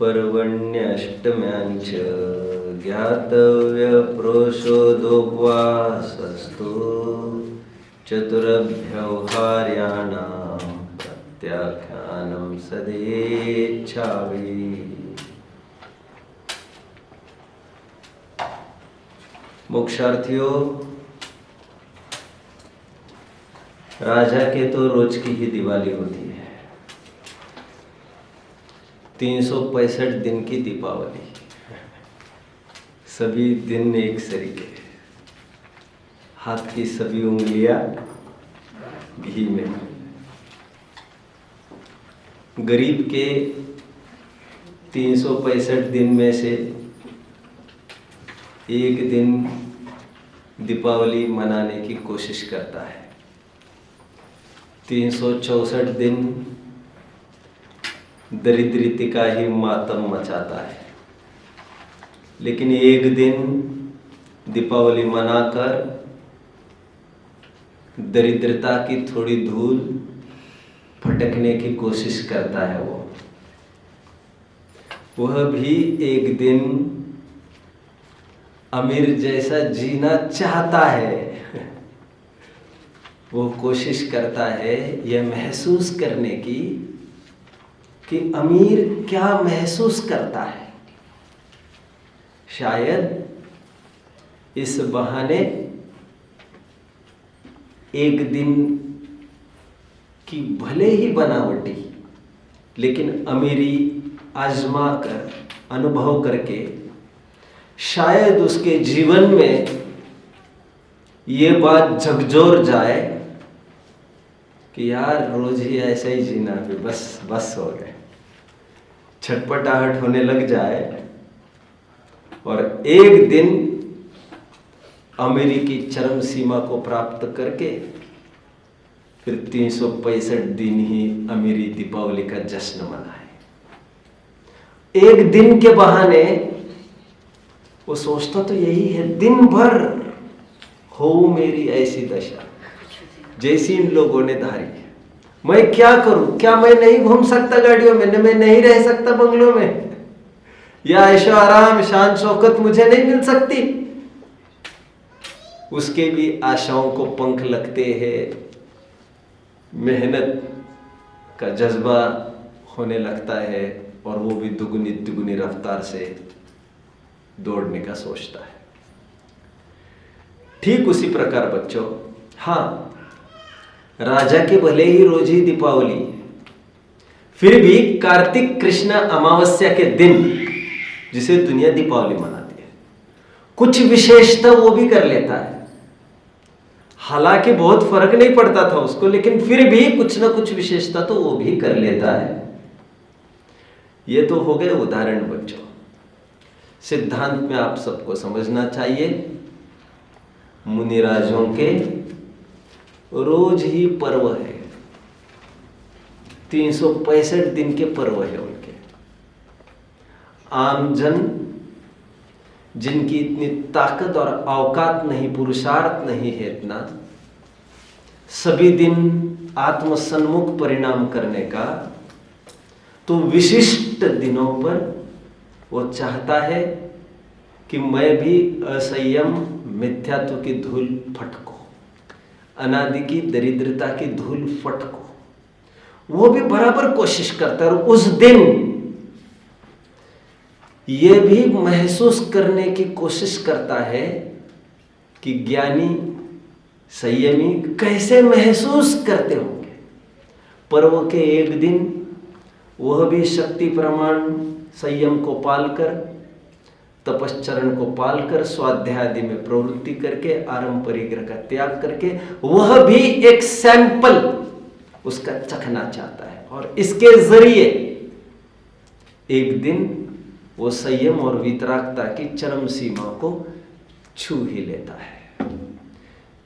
पर्वण्यष्टम्याञ्च ज्ञातव्यप्रोषोदोपवासस्तु चतुरभ्यवहार्याणां प्रत्याख्यानं सदेच्छामि। मोक्षार्थियों, राजा के तो रोज की ही दिवाली होती है। 365 दिन की दीपावली, सभी दिन एक सरीके, हाथ की सभी उंगलियां घी में। गरीब के 365 दिन में से एक दिन दीपावली मनाने की कोशिश करता है। 364 दिन दरिद्रता का ही मातम मचाता है, लेकिन एक दिन दीपावली मनाकर दरिद्रता की थोड़ी धूल फटकने की कोशिश करता है। वह भी एक दिन अमीर जैसा जीना चाहता है। वो कोशिश करता है यह महसूस करने की कि अमीर क्या महसूस करता है। शायद इस बहाने एक दिन की भले ही बनावटी लेकिन अमीरी आजमा कर अनुभव करके शायद उसके जीवन में ये बात झकझोर जाए कि यार रोज ही ऐसा ही जीना, भी बस हो गए। छटपटाहट होने लग जाए और एक दिन अमीरी की चरम सीमा को प्राप्त करके फिर 365 दिन ही अमीरी दीपावली का जश्न मनाए। एक दिन के बहाने वो सोचता तो यही है, दिन भर हो मेरी ऐसी दशा जैसी इन लोगों ने धारी है। मैं क्या करूं? क्या मैं नहीं घूम सकता गाड़ियों में? मैं नहीं रह सकता बंगलों में? या ऐशो आराम शान शौकत मुझे नहीं मिल सकती? उसके भी आशाओं को पंख लगते हैं, मेहनत का जज्बा होने लगता है और वो भी दुगनी दुगनी रफ्तार से दौड़ने का सोचता है। ठीक उसी प्रकार बच्चों, हाँ, राजा के भले ही रोज ही दीपावली, फिर भी कार्तिक कृष्ण अमावस्या के दिन जिसे दुनिया दीपावली मनाती है, कुछ विशेषता वो भी कर लेता है। हालांकि बहुत फर्क नहीं पड़ता था उसको, लेकिन फिर भी कुछ ना कुछ विशेषता तो वो भी कर लेता है। ये तो हो गए उदाहरण बच्चों। सिद्धांत में आप सबको समझना चाहिए, मुनिराजों के रोज ही पर्व है, 365 दिन के पर्व है उनके। आमजन जिनकी इतनी ताकत और औकात नहीं, पुरुषार्थ नहीं है इतना, सभी दिन आत्मसन्मुख परिणाम करने का, तो विशिष्ट दिनों पर वो चाहता है कि मैं भी असंयम मिथ्यात्व की धूल फटको, अनादि की दरिद्रता की धूल फटको। वो भी बराबर कोशिश करता है और उस दिन ये भी महसूस करने की कोशिश करता है कि ज्ञानी संयमी कैसे महसूस करते होंगे। पर्व के एक दिन वह भी शक्ति प्रमाण संयम को पालकर, तपश्चरण को पालकर, स्वाध्याय आदि में प्रवृत्ति करके, आरंभ परिग्रह का त्याग करके, वह भी एक सैंपल उसका चखना चाहता है और इसके जरिए एक दिन वो संयम और वितरागता की चरम सीमा को छू ही लेता है।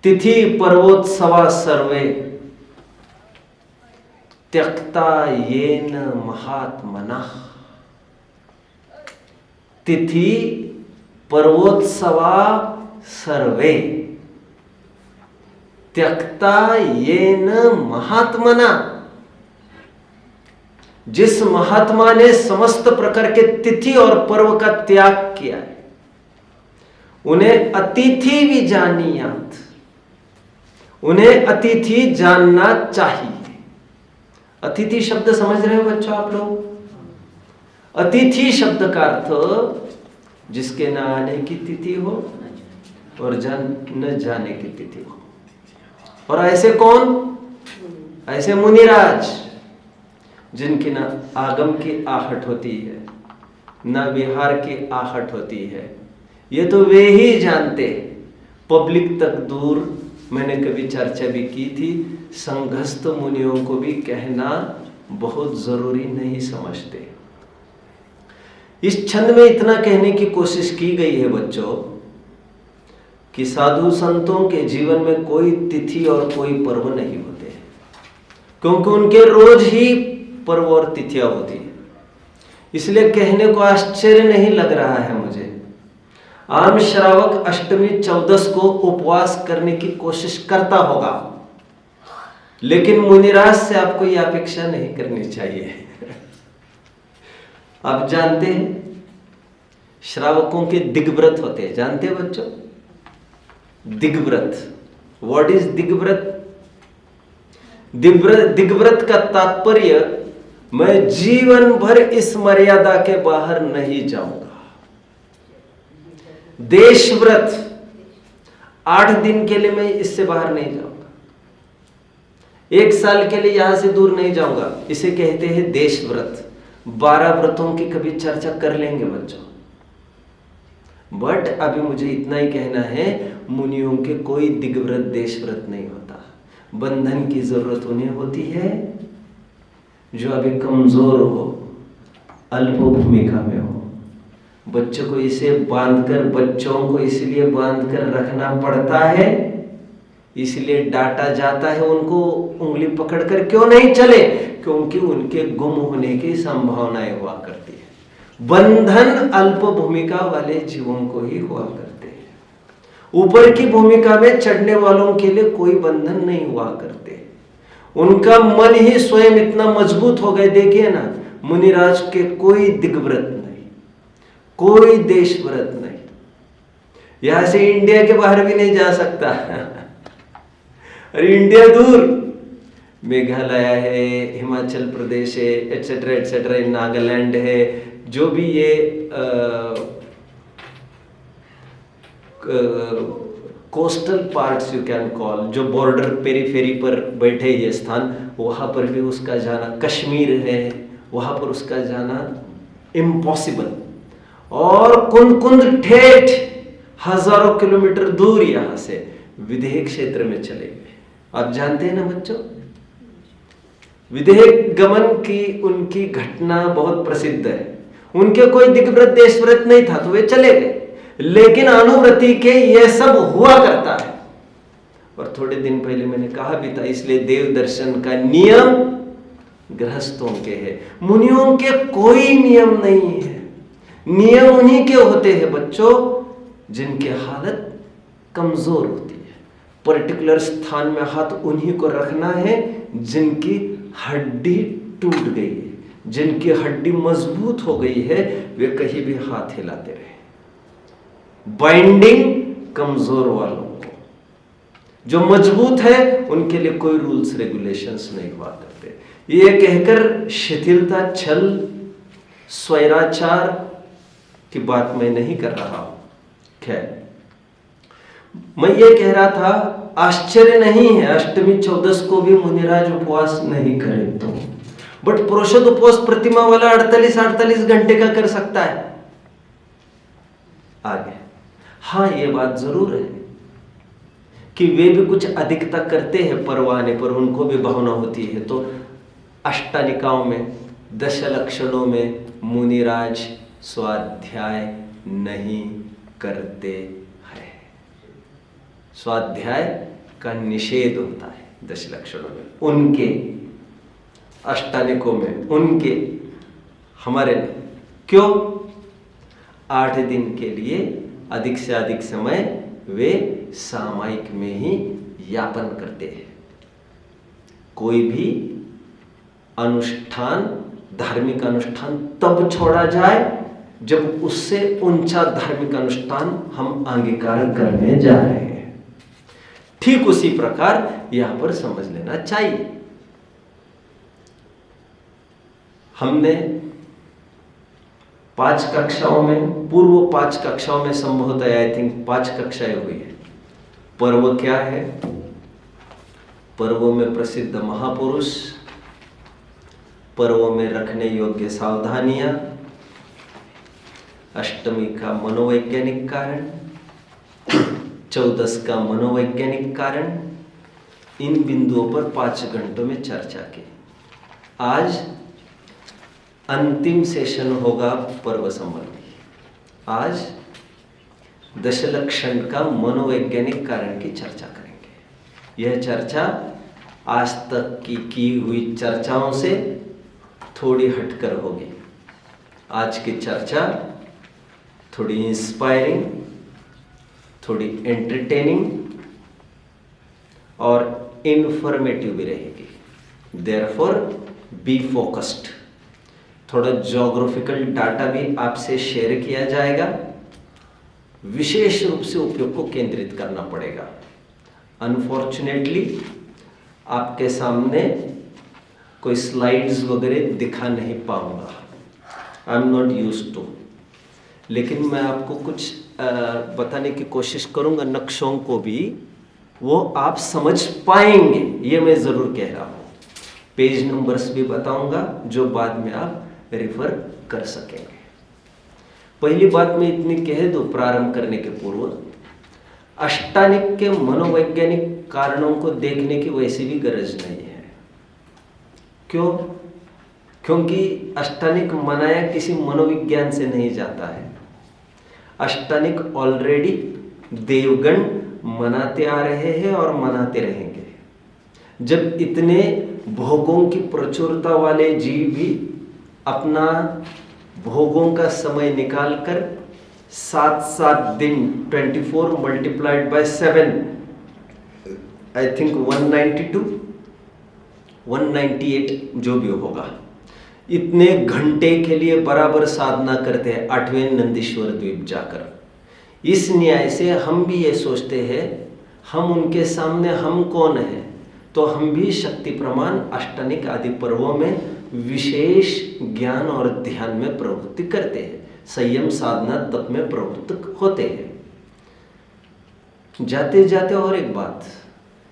तिथि पर्वोत्सवा सर्वे त्यक्ता येन महात्मनः। तिथि पर्वोत्सवा सर्वे त्यक्ता येन महात्मना। जिस महात्मा ने समस्त प्रकार के तिथि और पर्व का त्याग किया है, उन्हें अतिथि भी जानियात, उन्हें अतिथि जानना चाहिए। अतिथि शब्द समझ रहे हो बच्चों आप लोग? अतिथि शब्द का अर्थ जिसके न आने की तिथि हो और न जाने की तिथि हो। और ऐसे कौन? ऐसे मुनिराज जिनकी न आगम की आहट होती है, न विहार की आहट होती है। ये तो वे ही जानते, पब्लिक तक दूर। मैंने कभी चर्चा भी की थी, संघस्थ मुनियों को भी कहना बहुत जरूरी नहीं समझते। इस छंद में इतना कहने की कोशिश की गई है बच्चों कि साधु संतों के जीवन में कोई तिथि और कोई पर्व नहीं होते, क्योंकि उनके रोज ही पर्व और तिथियां होती है। इसलिए कहने को आश्चर्य नहीं लग रहा है मुझे। आम श्रावक अष्टमी 14 को उपवास करने की कोशिश करता होगा, लेकिन मुनिराज से आपको यह अपेक्षा नहीं करनी चाहिए। आप जानते हैं श्रावकों के दिग्व्रत होते हैं, जानते हैं बच्चों? दिग्व्रत, व्हाट इज दिग्व्रत? दिग्व्रत का तात्पर्य मैं जीवन भर इस मर्यादा के बाहर नहीं जाऊंगा। देशव्रत, 8 दिन के लिए मैं इससे बाहर नहीं जाऊंगा, 1 साल के लिए यहां से दूर नहीं जाऊंगा, इसे कहते हैं देशव्रत। 12 व्रतों की कभी चर्चा कर लेंगे बच्चों, बट अभी मुझे इतना ही कहना है, मुनियों के कोई दिग्व्रत देशव्रत नहीं होता। बंधन की जरूरत उन्हें होती है जो अभी कमजोर हो, अल्प भूमिका में हो। बच्चों को इसे बांधकर, बच्चों को इसलिए बांधकर रखना पड़ता है, इसलिए डांटा जाता है उनको, उंगली पकड़कर क्यों नहीं चले, क्योंकि उनके गुम होने की संभावनाएं हुआ करती है। बंधन अल्प भूमिका वाले जीवों को ही हुआ करते हैं, ऊपर की भूमिका में चढ़ने वालों के लिए कोई बंधन नहीं हुआ करते। उनका मन ही स्वयं इतना मजबूत हो गए, देखिए ना, मुनिराज के कोई दिग्व्रत नहीं, कोई देशव्रत नहीं, यहां से इंडिया के बाहर भी नहीं जा सकता। अरे इंडिया दूर, मेघालय है, हिमाचल प्रदेश है, एटसेट्रा एटसेट्रा, नागालैंड है, जो भी ये coastal parts you can call, जो बॉर्डर पेरीफेरी पर बैठे ये स्थान, वहां पर भी उसका जाना, कश्मीर है वहां पर उसका जाना इम्पॉसिबल। और कुंद ठेठ हजारों किलोमीटर दूर यहां से विदेह क्षेत्र में चले गए। आप जानते हैं ना बच्चों, विदेह गमन की उनकी घटना बहुत प्रसिद्ध है। उनके कोई दिग्व्रत देशव्रत नहीं था तो वे चले गए, लेकिन अनुव्रति के यह सब हुआ करता है। और थोड़े दिन पहले मैंने कहा भी था, इसलिए देव दर्शन का नियम गृहस्थों के है, मुनियों के कोई नियम नहीं है। नियम उन्हीं के होते हैं बच्चों जिनकी हालत कमजोर होती है। पर्टिकुलर स्थान में हाथ उन्हीं को रखना है जिनकी हड्डी टूट गई है, जिनकी हड्डी मजबूत हो गई है, वे कहीं भी हाथ हिलाते रहे। बाइंडिंग कमजोर वालों को, जो मजबूत है उनके लिए कोई रूल्स रेगुलेशंस नहीं हुआ करते। ये कहकर शिथिलता, छल, स्वैराचार की बात मैं नहीं कर रहा हूं। खैर, मैं ये कह रहा था, आश्चर्य नहीं है अष्टमी 14 को भी मुनिराज उपवास नहीं करे तो, बट पुरुषोत्त उपवास प्रतिमा वाला 48 घंटे का कर सकता है। आगे हाँ, ये बात जरूर है कि वे भी कुछ अधिकता करते हैं, पर्व आने पर उनको भी भावना होती है। तो अष्टानिकाओं में, 10 लक्षणों में मुनिराज स्वाध्याय नहीं करते हैं। स्वाध्याय का निषेध होता है 10 लक्षणों में, उनके अष्टानिकों में, उनके, हमारे में क्यों? 8 दिन के लिए अधिक से अधिक समय वे सामायिक में ही यापन करते हैं। कोई भी अनुष्ठान धार्मिक अनुष्ठान तब छोड़ा जाए जब उससे ऊंचा धार्मिक अनुष्ठान हम अंगीकार करने जा रहे हैं। ठीक उसी प्रकार यहां पर समझ लेना चाहिए। हमने 5 कक्षाओं में, पूर्व 5 कक्षाओं में संभवतः आई थिंक 5 कक्षाएं हुई है। पर्व क्या है, पर्वों में प्रसिद्ध महापुरुष, पर्वों में रखने योग्य सावधानियां, अष्टमी का मनोवैज्ञानिक कारण, 14 का मनोवैज्ञानिक कारण, इन बिंदुओं पर 5 घंटों में चर्चा की। आज अंतिम सेशन होगा पर्व संबंधी। आज दशलक्षण का मनोवैज्ञानिक कारण की चर्चा करेंगे। यह चर्चा आज तक की हुई चर्चाओं से थोड़ी हटकर होगी। आज की चर्चा थोड़ी इंस्पायरिंग, थोड़ी एंटरटेनिंग और इंफॉर्मेटिव भी रहेगी। Therefore be focused. थोड़ा ज्योग्राफिकल डाटा भी आपसे शेयर किया जाएगा। विशेष रूप से उपयोग को केंद्रित करना पड़ेगा। अनफॉर्चुनेटली आपके सामने कोई स्लाइड्स वगैरह दिखा नहीं पाऊंगा, I am not used to, लेकिन मैं आपको कुछ बताने की कोशिश करूंगा। नक्शों को भी वो आप समझ पाएंगे, ये मैं ज़रूर कह रहा हूँ। पेज नंबर्स भी बताऊंगा जो बाद में आप रेफर कर सकेंगे। पहली बात मैं इतनी कह दूं प्रारंभ करने के पूर्व, अष्टानिक के मनोवैज्ञानिक कारणों को देखने की वैसी भी गरज नहीं है। क्यों? क्योंकि अष्टानिक मनाया किसी मनोविज्ञान से नहीं जाता है। अष्टानिक ऑलरेडी देवगण मनाते आ रहे हैं और मनाते रहेंगे। जब इतने भोगों की प्रचुरता वाले जीव भी अपना भोगों का समय निकालकर 7 दिन 24 मल्टीप्लाइड बाय 7 आई थिंक 192 198 जो भी होगा, इतने घंटे के लिए बराबर साधना करते हैं 8वें नंदीश्वर द्वीप जाकर। इस न्याय से हम भी ये सोचते हैं हम उनके सामने हम कौन हैं, तो हम भी शक्ति प्रमाण अष्टानिक आदि पर्वों में विशेष ज्ञान और ध्यान में प्रवृत्ति करते हैं, संयम साधना तप में प्रवृत्त होते हैं। जाते जाते और एक बात,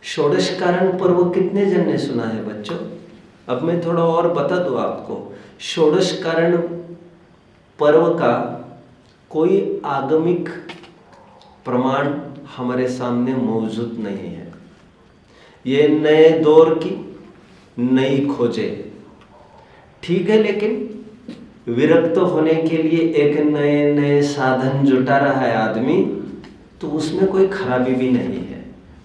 षोडश कारण पर्व कितने जन ने सुना है बच्चों? अब मैं थोड़ा और बता दूं आपको। षोडश कारण पर्व का कोई आगमिक प्रमाण हमारे सामने मौजूद नहीं है। ये नए दौर की नई खोजे, ठीक है, लेकिन विरक्त होने के लिए एक नए नए साधन जुटा रहा है आदमी, तो उसमें कोई खराबी भी नहीं है।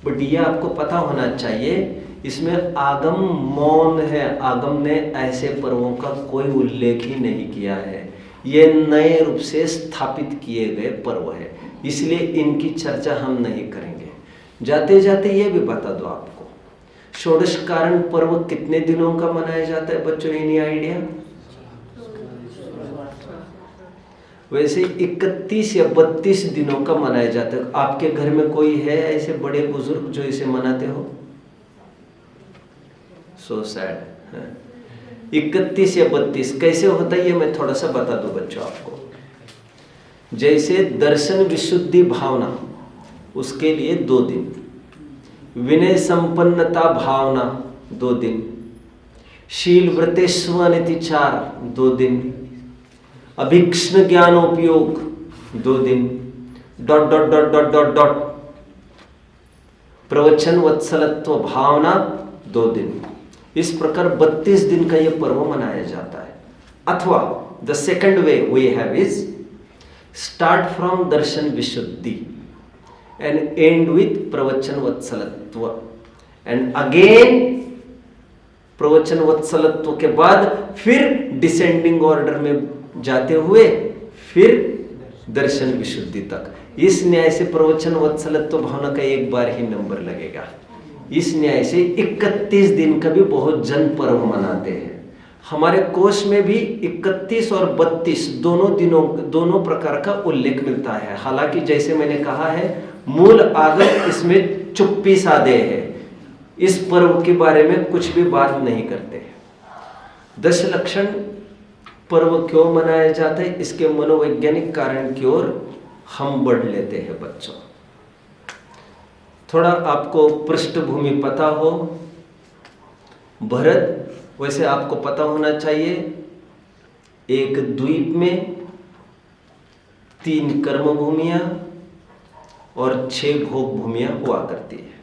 बट ये आपको पता होना चाहिए, इसमें आगम मौन है। आगम ने ऐसे पर्वों का कोई उल्लेख ही नहीं किया है। ये नए रूप से स्थापित किए गए पर्व है, इसलिए इनकी चर्चा हम नहीं करेंगे। जाते जाते ये भी बता दो आपको, षोडश कारण पर्व कितने दिनों का मनाया जाता है बच्चों? Any idea? वैसे 31 या 32 दिनों का मनाया जाता है। आपके घर में कोई है ऐसे बड़े बुजुर्ग जो इसे मनाते हो? So sad. 31 या 32 कैसे होता है ये मैं थोड़ा सा बता दूं बच्चों आपको। जैसे दर्शन विशुद्धि भावना, उसके लिए 2 दिन, विनय संपन्नता भावना 2 दिन, शील व्रतेष्वनिति 4 2 दिन, अभीक्ष्ण ज्ञानोपयोग 2 दिन, dot dot dot dot dot dot, प्रवचन वत्सलत्व भावना 2 दिन। इस प्रकार 32 दिन का यह पर्व मनाया जाता है। अथवा the second way we have is start from Darshan Vishuddhi and end with Pravachan Vatsalatva, and again प्रवचन वत्सलत्व के बाद फिर डिसेंडिंग ऑर्डर में जाते हुए फिर दर्शन विशुद्धि तक। इस न्याय से प्रवचन वत्सलत्व भावना का एक बार ही नंबर लगेगा। इस न्याय से 31 दिन का भी बहुत जन पर्व मनाते हैं। हमारे कोश में भी 31 और 32 दोनों प्रकार का उल्लेख मिलता है। हालांकि जैसे मैंने कहा है, मूल आगम इसमें चुप्पी साधे है, इस पर्व के बारे में कुछ भी बात नहीं करते। 10 लक्षण पर्व क्यों मनाया जाता है, इसके मनोवैज्ञानिक कारण की ओर हम बढ़ लेते हैं बच्चों। थोड़ा आपको पृष्ठभूमि पता हो, भरत वैसे आपको पता होना चाहिए, एक द्वीप में 3 कर्म भूमियां और 6 भोग भूमियां हुआ करती है।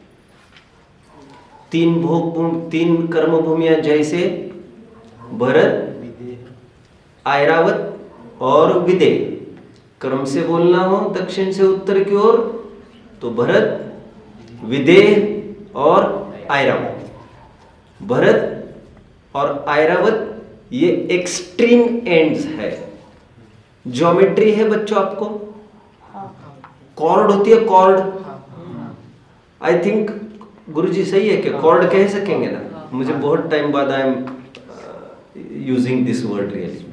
3 कर्म भूमियां जैसे भरत, ऐरावत और विदेह। क्रम से बोलना हो दक्षिण से उत्तर की ओर तो भरत, विदेह और ऐरावत। भरत और ऐरावत ये एक्सट्रीम एंड्स है। ज्योमेट्री है बच्चों आपको, कॉर्ड होती है, कॉर्ड। आई थिंक गुरुजी सही है कि कॉर्ड कह सकेंगे ना, मुझे बहुत टाइम बाद I am using this word really.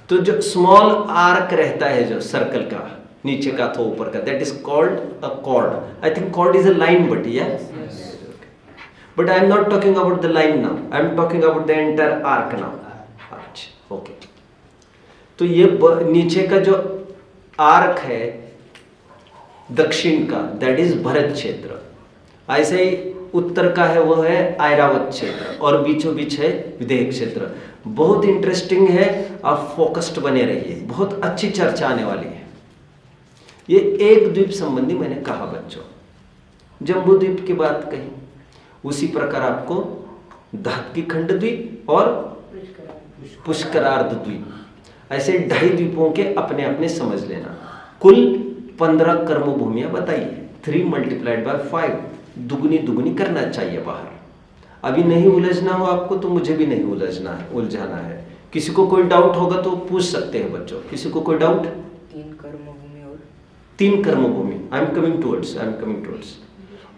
तो जो स्मॉल आर्क रहता है जो सर्कल का, नीचे का तो ऊपर का, that is called a chord. I think chord is a line, but but I am not talking about the line now, I am talking about the entire arc now. अच्छा, ओके। तो ये नीचे का जो आर्क है दक्षिण का, that is Bharat क्षेत्र। ऐसे ही उत्तर का है वो है ऐरावत क्षेत्र, और बीचों बीच है विदेह क्षेत्र। बहुत इंटरेस्टिंग है, आप फोकस्ड बने रहिए, बहुत अच्छी चर्चा आने वाली है। ये एक द्वीप संबंधी मैंने कहा बच्चों, जम्बू द्वीप की बात कही, उसी प्रकार आपको धात्की खंड द्वीप और पुष्करार्ध द्वीप, ऐसे 2.5 द्वीपों के अपने अपने समझ लेना। कुल 15 कर्म भूमियां बताइए, 3 × 5, दुगनी करना चाहिए बाहर। अभी नहीं उलझना हो आपको तो मुझे भी नहीं उलझाना है। किसी को कोई डाउट होगा तो पूछ सकते हैं बच्चों। किसी को कोई डाउट? 3 कर्म भूमि, आई एम कमिंग टूवर्ड्स।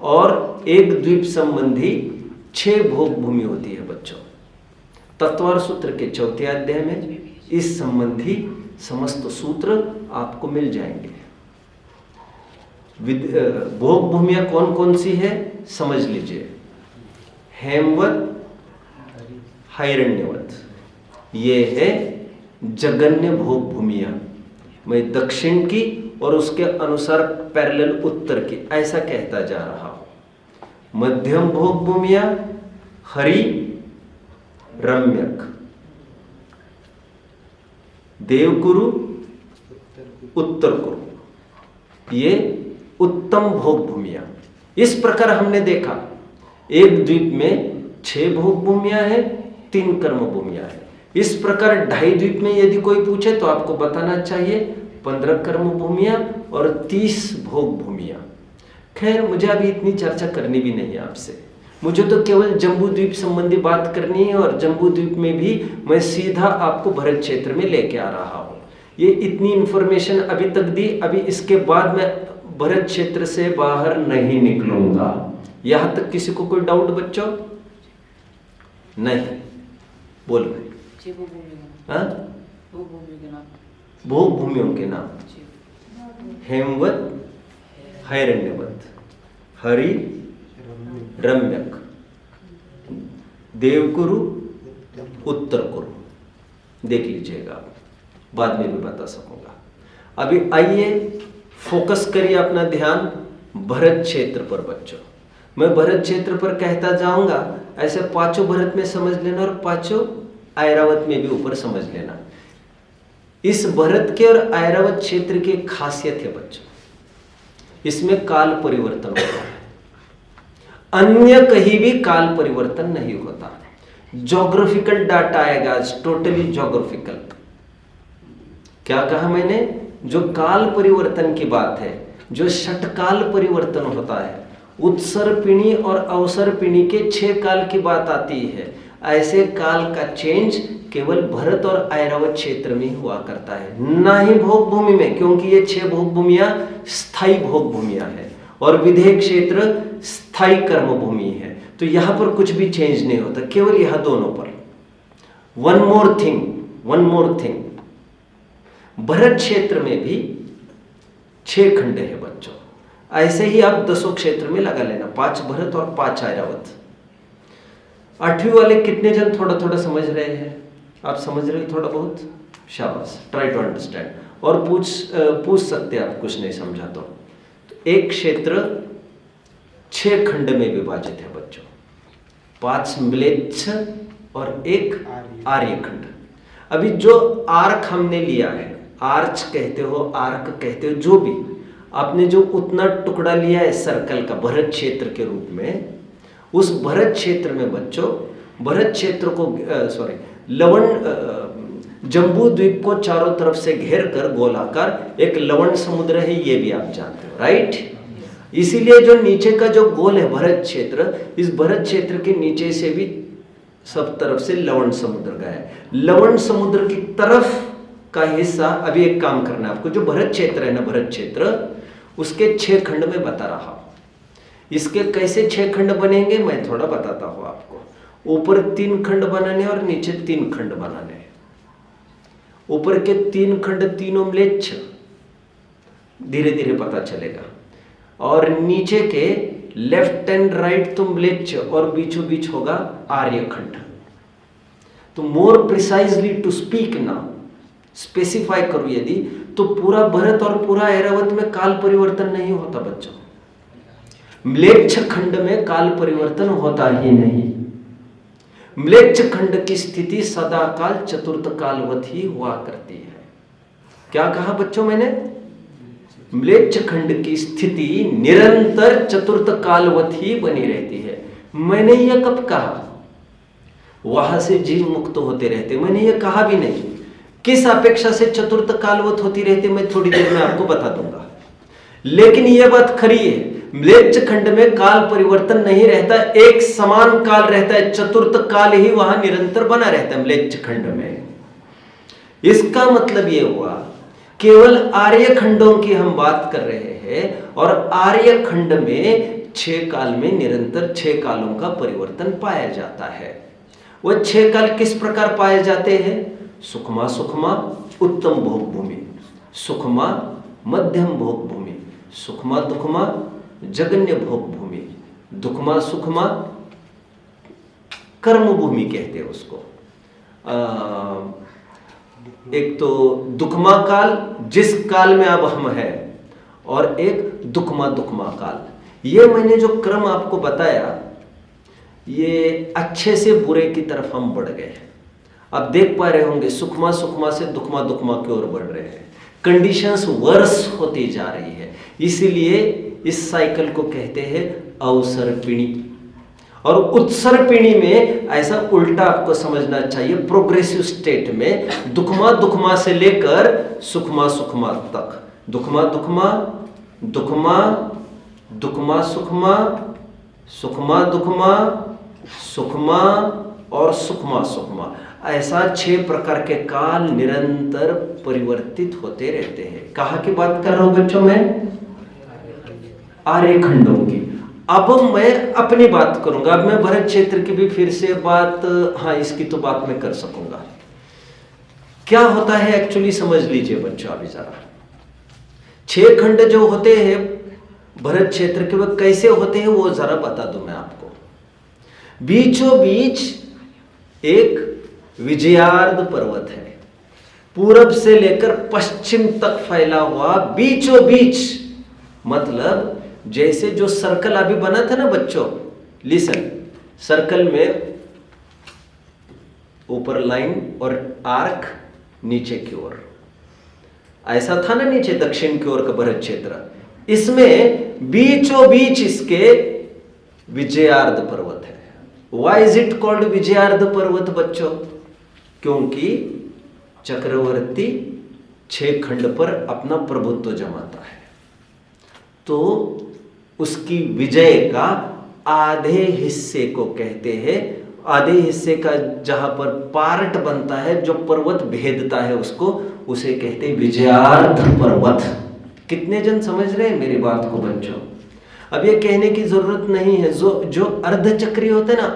और एक द्वीप संबंधी 6 भोग भूमि होती है बच्चों। तत्वार सूत्र के 4थे अध्याय में इस संबंधी समस्त सूत्र आपको मिल जाएंगे। भोग भूमियां कौन कौन सी है समझ लीजिए। हेमवत, हिरण्यवत, ये है जगन्य भोग भूमियां। मैं दक्षिण की और उसके अनुसार पैरेलल उत्तर की ऐसा कहता जा रहा हूं। मध्यम भोग भूमियां हरि, रम्यक, देवकुरु, उत्तर कुरु, ये उत्तम भोग भूमियां। इस प्रकार हमने देखा, एक द्वीप में 6 भोग भूमियां हैं, 3 कर्म भूमियां हैं। इस प्रकार 2.5 द्वीप में यदि कोई पूछे तो आपको बताना चाहिए 15 कर्म भूमियां और 30 भोग भूमियां। खैर, मुझे अभी इतनी चर्चा करनी भी नहीं है आपसे, मुझे तो केवल जम्बू द्वीप संबंधी बात करनी है, और जम्बू द्वीप में भी मैं सीधा आपको भरत क्षेत्र में लेके आ रहा हूं। ये इतनी इंफॉर्मेशन अभी तक दी, अभी इसके बाद मैं भरत क्षेत्र से बाहर नहीं निकलूंगा। यहां तक किसी को कोई डाउट बच्चों? नहीं, बोल भाई। भोग भूमियों के नाम हेमवत, हिरण्यवत, हरि, रम्यक, देवकुरु, उत्तर कुरु। देख लीजिएगा, बाद में भी बता सकूंगा। अभी आइए फोकस करिए अपना ध्यान भरत क्षेत्र पर बच्चों। मैं भरत क्षेत्र पर कहता जाऊंगा, ऐसे 5 भरत में समझ लेना और 5 ऐरावत में भी ऊपर समझ लेना। इस भरत के और ऐरावत क्षेत्र की खासियत है बच्चों, इसमें काल परिवर्तन होता है। अन्य कहीं भी काल परिवर्तन नहीं होता। ज्योग्राफिकल डाटा आएगा आज, टोटली ज्योग्राफिकल। क्या कहा मैंने? जो काल परिवर्तन की बात है, जो षटकाल परिवर्तन होता है, उत्सर्पिणी और अवसर्पिणी के 6 काल की बात आती है। ऐसे काल का चेंज केवल भरत और ऐरावत क्षेत्र में हुआ करता है, ना ही भोग भूमि में, क्योंकि ये 6 भोग भूमियां स्थायी भोग भूमियां हैं और विदेह क्षेत्र स्थायी कर्म भूमि है। तो यहां पर कुछ भी चेंज नहीं होता, केवल यह दोनों पर। वन मोर थिंग, भरत क्षेत्र में भी 6 खंड है बच्चों। ऐसे ही आप 10 क्षेत्र में लगा लेना, 5 भरत और 5 ऐरावत। 8वीं वाले कितने जन थोड़ा थोड़ा समझ रहे हैं? आप समझ रहे हो थोड़ा बहुत? शाबाश, ट्राई टू अंडरस्टैंड। और पूछ सकते हैं आप कुछ नहीं समझा तो। एक क्षेत्र 6 खंड में विभाजित है बच्चों, 5 म्लेच्छ और 1 आर्यखंड। अभी जो आर्क हमने लिया है, आर्च कहते हो, आर्क कहते हो, जो भी आपने जो उतना टुकड़ा लिया है सर्कल का भरत क्षेत्र के रूप में, उस भरत क्षेत्र में बच्चों, भरत क्षेत्र को जम्बू द्वीप को चारों तरफ से घेर कर गोलाकार एक लवण समुद्र है, ये भी आप जानते हो, राइट? इसीलिए जो नीचे का जो गोल है भरत क्षेत्र, इस भरत क्षेत्र के नीचे से भी सब तरफ से लवण समुद्र गया है। लवण समुद्र की तरफ का हिस्सा, अभी एक काम करना है आपको, जो भरत क्षेत्र है ना, भरत क्षेत्र, उसके 6 खंड में बता रहा हूं। इसके कैसे 6 खंड बनेंगे मैं थोड़ा बताता हूं आपको। ऊपर 3 खंड बनाने और नीचे 3 खंड बनाने। ऊपर के 3 खंड तीनों म्लेच्छ, धीरे धीरे पता चलेगा, और नीचे के लेफ्ट एंड राइट तो म्लेच्छ और बीचों बीच होगा आर्यखंड। तो मोर प्रिसाइजली टू स्पीक ना, स्पेसिफाई करूं यदि, तो पूरा भरत और पूरा ऐरावत में काल परिवर्तन नहीं होता बच्चों। म्लेच्छ खंड में काल परिवर्तन होता ही नहीं। म्लेच्छ खंड की स्थिति सदा काल चतुर्थ कालवत ही हुआ करती है। क्या कहा बच्चों मैंने? म्लेच्छ खंड की स्थिति निरंतर चतुर्थ कालवत ही बनी रहती है। मैंने यह कब कहा? वहां से जीव मुक्त होते रहते, मैंने यह कहा भी नहीं। किस अपेक्षा से चतुर्थ कालवत होती रहती मैं थोड़ी देर में आपको बता दूंगा। लेकिन यह बात खरी है, म्लेच्छ खंड में काल परिवर्तन नहीं रहता, एक समान काल रहता है, चतुर्थ काल ही वहां निरंतर बना रहता है म्लेच्छ खंड में। इसका मतलब यह हुआ केवल आर्य खंडों की हम बात कर रहे हैं, और आर्य खंड में 6 काल में निरंतर 6 कालों का परिवर्तन पाया जाता है। वह 6 काल किस प्रकार पाए जाते हैं? सुखमा सुखमा उत्तम भोग भूमि, सुखमा मध्यम भोग भूमि, सुखमा दुखमा जगन्य भोग भूमि, दुखमा सुखमा कर्म भूमि कहते हैं उसको। एक तो दुखमा काल, जिस काल में अब हम हैं, और एक दुखमा काल। ये मैंने जो क्रम आपको बताया, ये अच्छे से बुरे की तरफ हम बढ़ गए हैं। आप देख पा रहे होंगे सुखमा से दुखमा की ओर बढ़ रहे हैं। कंडीशंस वर्स होती जा रही है, इसीलिए इस साइकिल को कहते हैं अवसर्पिणी। और उत्सर्पिणी में ऐसा उल्टा आपको समझना चाहिए, प्रोग्रेसिव स्टेट में दुखमा से लेकर सुखमा तक, दुखमा सुखमा और सुखमा, ऐसा 6 प्रकार के काल निरंतर परिवर्तित होते रहते हैं। कहाँ की बात कर रहा हूं बच्चों मैं? आर्य खंडों की। अब मैं अपनी बात करूंगा। अब मैं भरत क्षेत्र की भी फिर से बात, हाँ इसकी तो बात मैं कर सकूंगा। क्या होता है एक्चुअली समझ लीजिए बच्चों अभी जरा। 6 खंड जो होते हैं भरत क्षेत्र के, वह कैसे होते हैं वो जरा बता दूं मैं आपको। बीचों बीच एक विजयार्ध पर्वत है, पूरब से लेकर पश्चिम तक फैला हुआ, बीचों बीच। मतलब जैसे जो सर्कल अभी बना था ना बच्चों, लिसन, सर्कल में ऊपर लाइन और आर्क नीचे की ओर, ऐसा था ना नीचे दक्षिण की ओर का भरत क्षेत्र। इसमें बीचों बीच इसके विजयार्ध पर्वत है। Why is it called Vijayardh पर्वत बच्चों? क्योंकि चक्रवर्ती 6 खंड पर अपना प्रभुत्व जमाता है, तो उसकी विजय का आधे हिस्से को कहते हैं, आधे हिस्से का जहां पर पार्ट बनता है, जो पर्वत भेदता है उसको, उसे कहते हैं विजयार्ध पर्वत। कितने जन समझ रहे हैं मेरी बात को बच्चों? अब ये कहने की जरूरत नहीं है, जो अर्धचक्री होते हैं ना,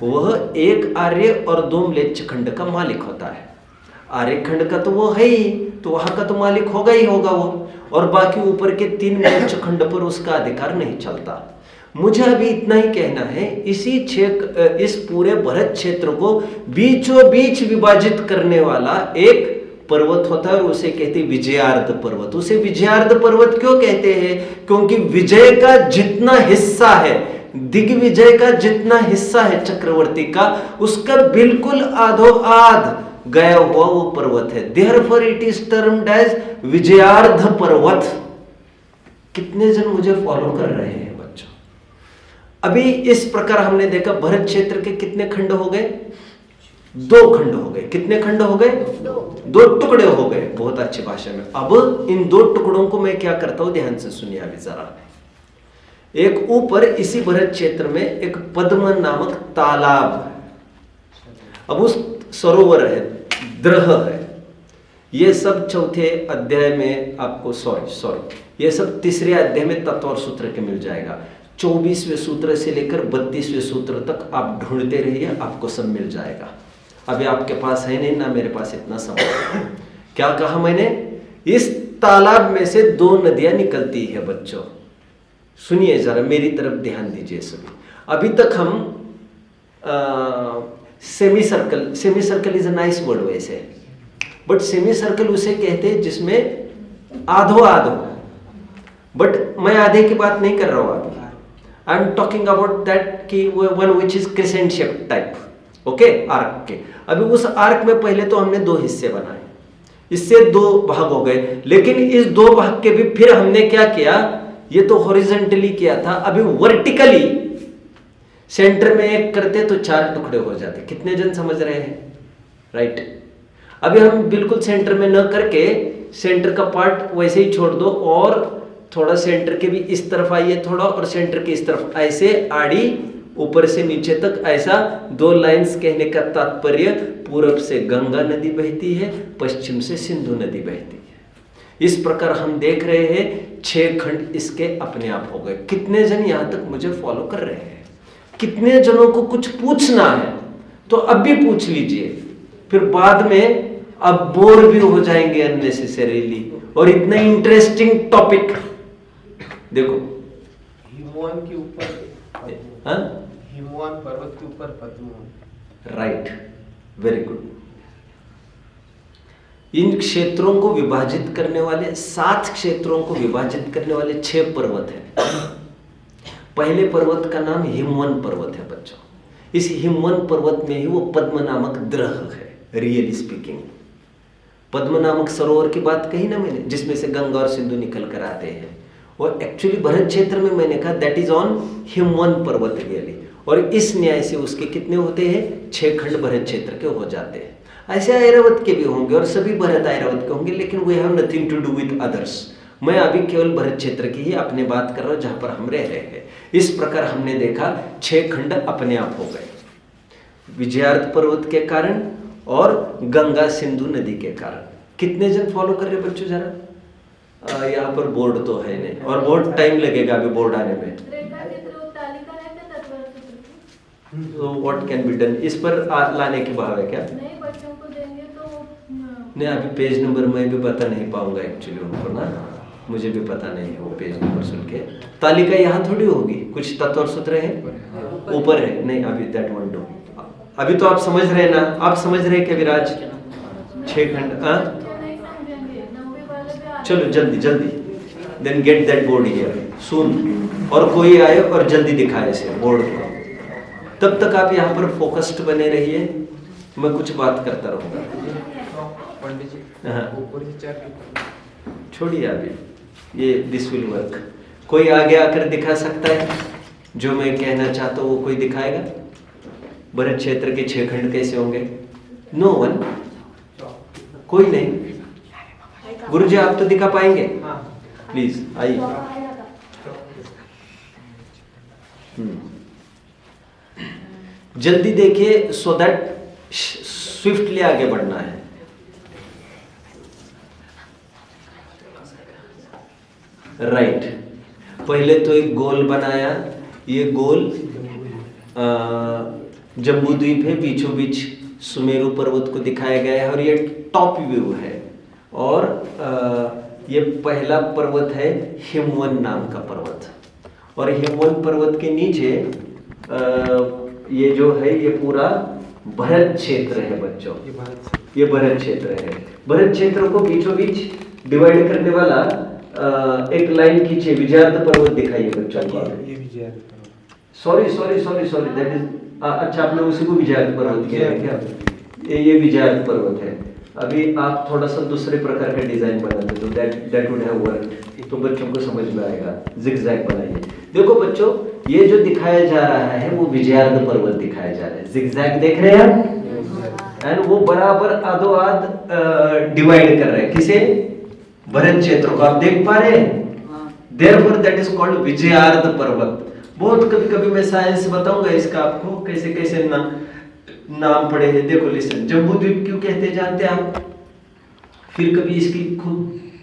वह एक आर्य और 2 म्लेच्छ खंड का मालिक होता है। आर्य खंड का तो वो है ही, तो वहां का तो मालिक होगा ही होगा वो, और बाकी ऊपर के 3 म्लेच्छ खंड पर उसका अधिकार नहीं चलता। मुझे अभी इतना ही कहना है, इस पूरे भरत क्षेत्र को बीचों बीच विभाजित करने वाला एक पर्वत होता है और उसे कहते हैं विजयार्ध पर्वत। उसे विजयार्ध पर्वत क्यों कहते हैं? क्योंकि विजय का जितना हिस्सा है, दिग्विजय का जितना हिस्सा है चक्रवर्ती का, उसका बिल्कुल आधो आध गया हुआ वो पर्वत है। Therefore it is termed as Vijayardha पर्वत। कितने जन मुझे फॉलो कर रहे हैं बच्चों? अभी इस प्रकार हमने देखा भरत क्षेत्र के कितने खंड हो गए? 2 खंड हो गए। कितने खंड हो गए? 2 टुकड़े हो गए। बहुत अच्छी भाषा में। अब इन 2 टुकड़ों को मैं क्या करता हूं, ध्यान से सुनिए अभी जरा। एक ऊपर इसी भरत क्षेत्र में एक पद्म नामक तालाब है। अब उस सरोवर है, द्रह है। ये सब चौथे अध्याय में आपको सॉरी ये सब तीसरे अध्याय में तत्व और सूत्र के मिल जाएगा। 24वें सूत्र से लेकर 32वें सूत्र तक आप ढूंढते रहिए, आपको सब मिल जाएगा। अभी आपके पास है नहीं ना, मेरे पास इतना समय। क्या कहा मैंने? इस तालाब में से 2 नदियां निकलती है बच्चों। सुनिए जरा, मेरी तरफ ध्यान दीजिए सभी। अभी तक हम semi circle is a nice word वैसे, बट सेमी सर्कल उसे कहते हैं जिसमें आधो आधो। बट मैं आधे की बात नहीं कर रहा हूं अभी। I am talking about that कि one which is crescent shape type, okay, arc के। अभी उस आर्क में पहले तो हमने 2 हिस्से बनाए, इससे 2 भाग हो गए। लेकिन इस 2 भाग के भी फिर हमने क्या किया? ये तो हॉरिजॉन्टली किया था, अभी वर्टिकली सेंटर में एक करते तो 4 टुकड़े हो जाते। कितने जन समझ रहे हैं? राइट। अभी हम बिल्कुल सेंटर में न करके सेंटर का पार्ट वैसे ही छोड़ दो और थोड़ा सेंटर के भी इस तरफ आइए थोड़ा, और सेंटर के इस तरफ, ऐसे आड़ी ऊपर से नीचे तक, ऐसा 2 लाइंस। कहने का तात्पर्य, पूरब से गंगा नदी बहती है, पश्चिम से सिंधु नदी बहती है। इस प्रकार हम देख रहे हैं 6 खंड इसके अपने आप हो गए। कितने जन यहां तक मुझे फॉलो कर रहे हैं? कितने जनों को कुछ पूछना है तो अब भी पूछ लीजिए, फिर बाद में अब बोर भी हो जाएंगे अननेसेसरीली। और इतना इंटरेस्टिंग टॉपिक देखो, हिमवान के ऊपर, हिमवान पर्वत के ऊपर पद्म। Right, very good. इन क्षेत्रों को विभाजित करने वाले 7 क्षेत्रों को विभाजित करने वाले 6 पर्वत हैं। पहले पर्वत का नाम हिमवन पर्वत है बच्चों। इस हिमवन पर्वत में ही वो पद्म नामक द्रह है। रियली स्पीकिंग, पद्म नामक सरोवर की बात कही ना मैंने, जिसमें से गंगा और सिंधु निकल कर आते हैं, और एक्चुअली भरत क्षेत्र में मैंने कहा दैट इज ऑन हिमवन पर्वत रियली। और इस न्याय से उसके कितने होते हैं? 6 खंड भरत क्षेत्र के हो जाते हैं। ऐसे ऐरावत के भी होंगे और सभी भरत ऐरावत के होंगे, लेकिन we have nothing to do with others. मैं अभी केवल भरत क्षेत्र की ही अपने बात कर रहा हूं जहां पर हम रह रहे हैं। इस प्रकार हमने देखा 6 खंड अपने आप हो गए, विजयार्ध पर्वत के कारण और गंगा सिंधु नदी के कारण। कितने जन फॉलो कर रहे बच्चों जरा? यहाँ पर बोर्ड तो है नहीं, और बहुत टाइम लगेगा अभी बोर्ड आने में। तो व्हाट कैन बी डन? इस पर लाने की भाव है क्या? नहीं, बच्चों को देंगे तो नहीं, अभी पेज नंबर मैं भी बता नहीं पाऊंगा एक्चुअली उनको ना, मुझे भी पता नहीं है वो पेज नंबर सुन के। तालिका यहाँ थोड़ी होगी, कुछ तत्व और सूत्र है ऊपर है। नहीं, अभी दैट वन डू। अभी तो आप समझ रहे हैं ना? आप समझ रहे हैं क्या विराज? 6 खंड। चलो जल्दी जल्दी, then get that board here soon. और कोई आए और जल्दी दिखाए इसे बोर्ड को। तब तक आप यहाँ पर फोकस्ड बने रहिए, मैं कुछ बात करता रहूँगा। छोड़िए अभी, ये दिस विल वर्क। कोई आगे आकर दिखा सकता है जो मैं कहना चाहता हूँ? वो कोई दिखाएगा? भरत क्षेत्र के 6 खंड कैसे होंगे? नो वन, कोई नहीं। गुरुजी आप तो दिखा पाएंगे? प्लीज आइए। जल्दी देखिए, सो दैट स्विफ्टली आगे बढ़ना है। राइट, पहले तो एक गोल बनाया। ये गोल जम्बू द्वीप है, बीचों बीच सुमेरु पर्वत को दिखाया गया है और ये टॉप व्यू है। और ये पहला पर्वत है हिमवन नाम का पर्वत, और हिमवन पर्वत के नीचे ये जो है ये पूरा भरत क्षेत्र है बच्चों, ये भरत क्षेत्र है। भरत क्षेत्र को बीचों बीच डिवाइड करने वाला एक लाइन खींचे, विजयार्थ पर्वत दिखाइए बच्चों को। सॉरी दैट इज अच्छा, आपने उसी को विजयार्थ पर्वत किया है क्या? ये विजयार्थ पर्वत है। अभी आप थोड़ा सा दूसरे प्रकार का डिजाइन बनाते तो दैट वुड हैव वर्कड, तो बच्चों को समझ में आएगा। जिगजैग बनाइए। देखो बच्चों, ये जो दिखाया जा रहा है वो विजयार्थ पर्वत दिखाया जा रहा है। जिगजैग देख रहे हैं आप? एंड वो बराबर आधो-आध डिवाइड कर रहे हैं किसे? भरत क्षेत्र को। आप देख पा रहे हैं? देयरफॉर दैट इज कॉल्ड विजयार्थ पर्वत। बहुत कभी मैं साइंस बताऊंगा इसका आपको, कैसे कैसे नाम पड़े हैं। देखो लिसन, जम्बू द्वीप क्यों कहते जानते हैं आप? फिर कभी इसकी खूब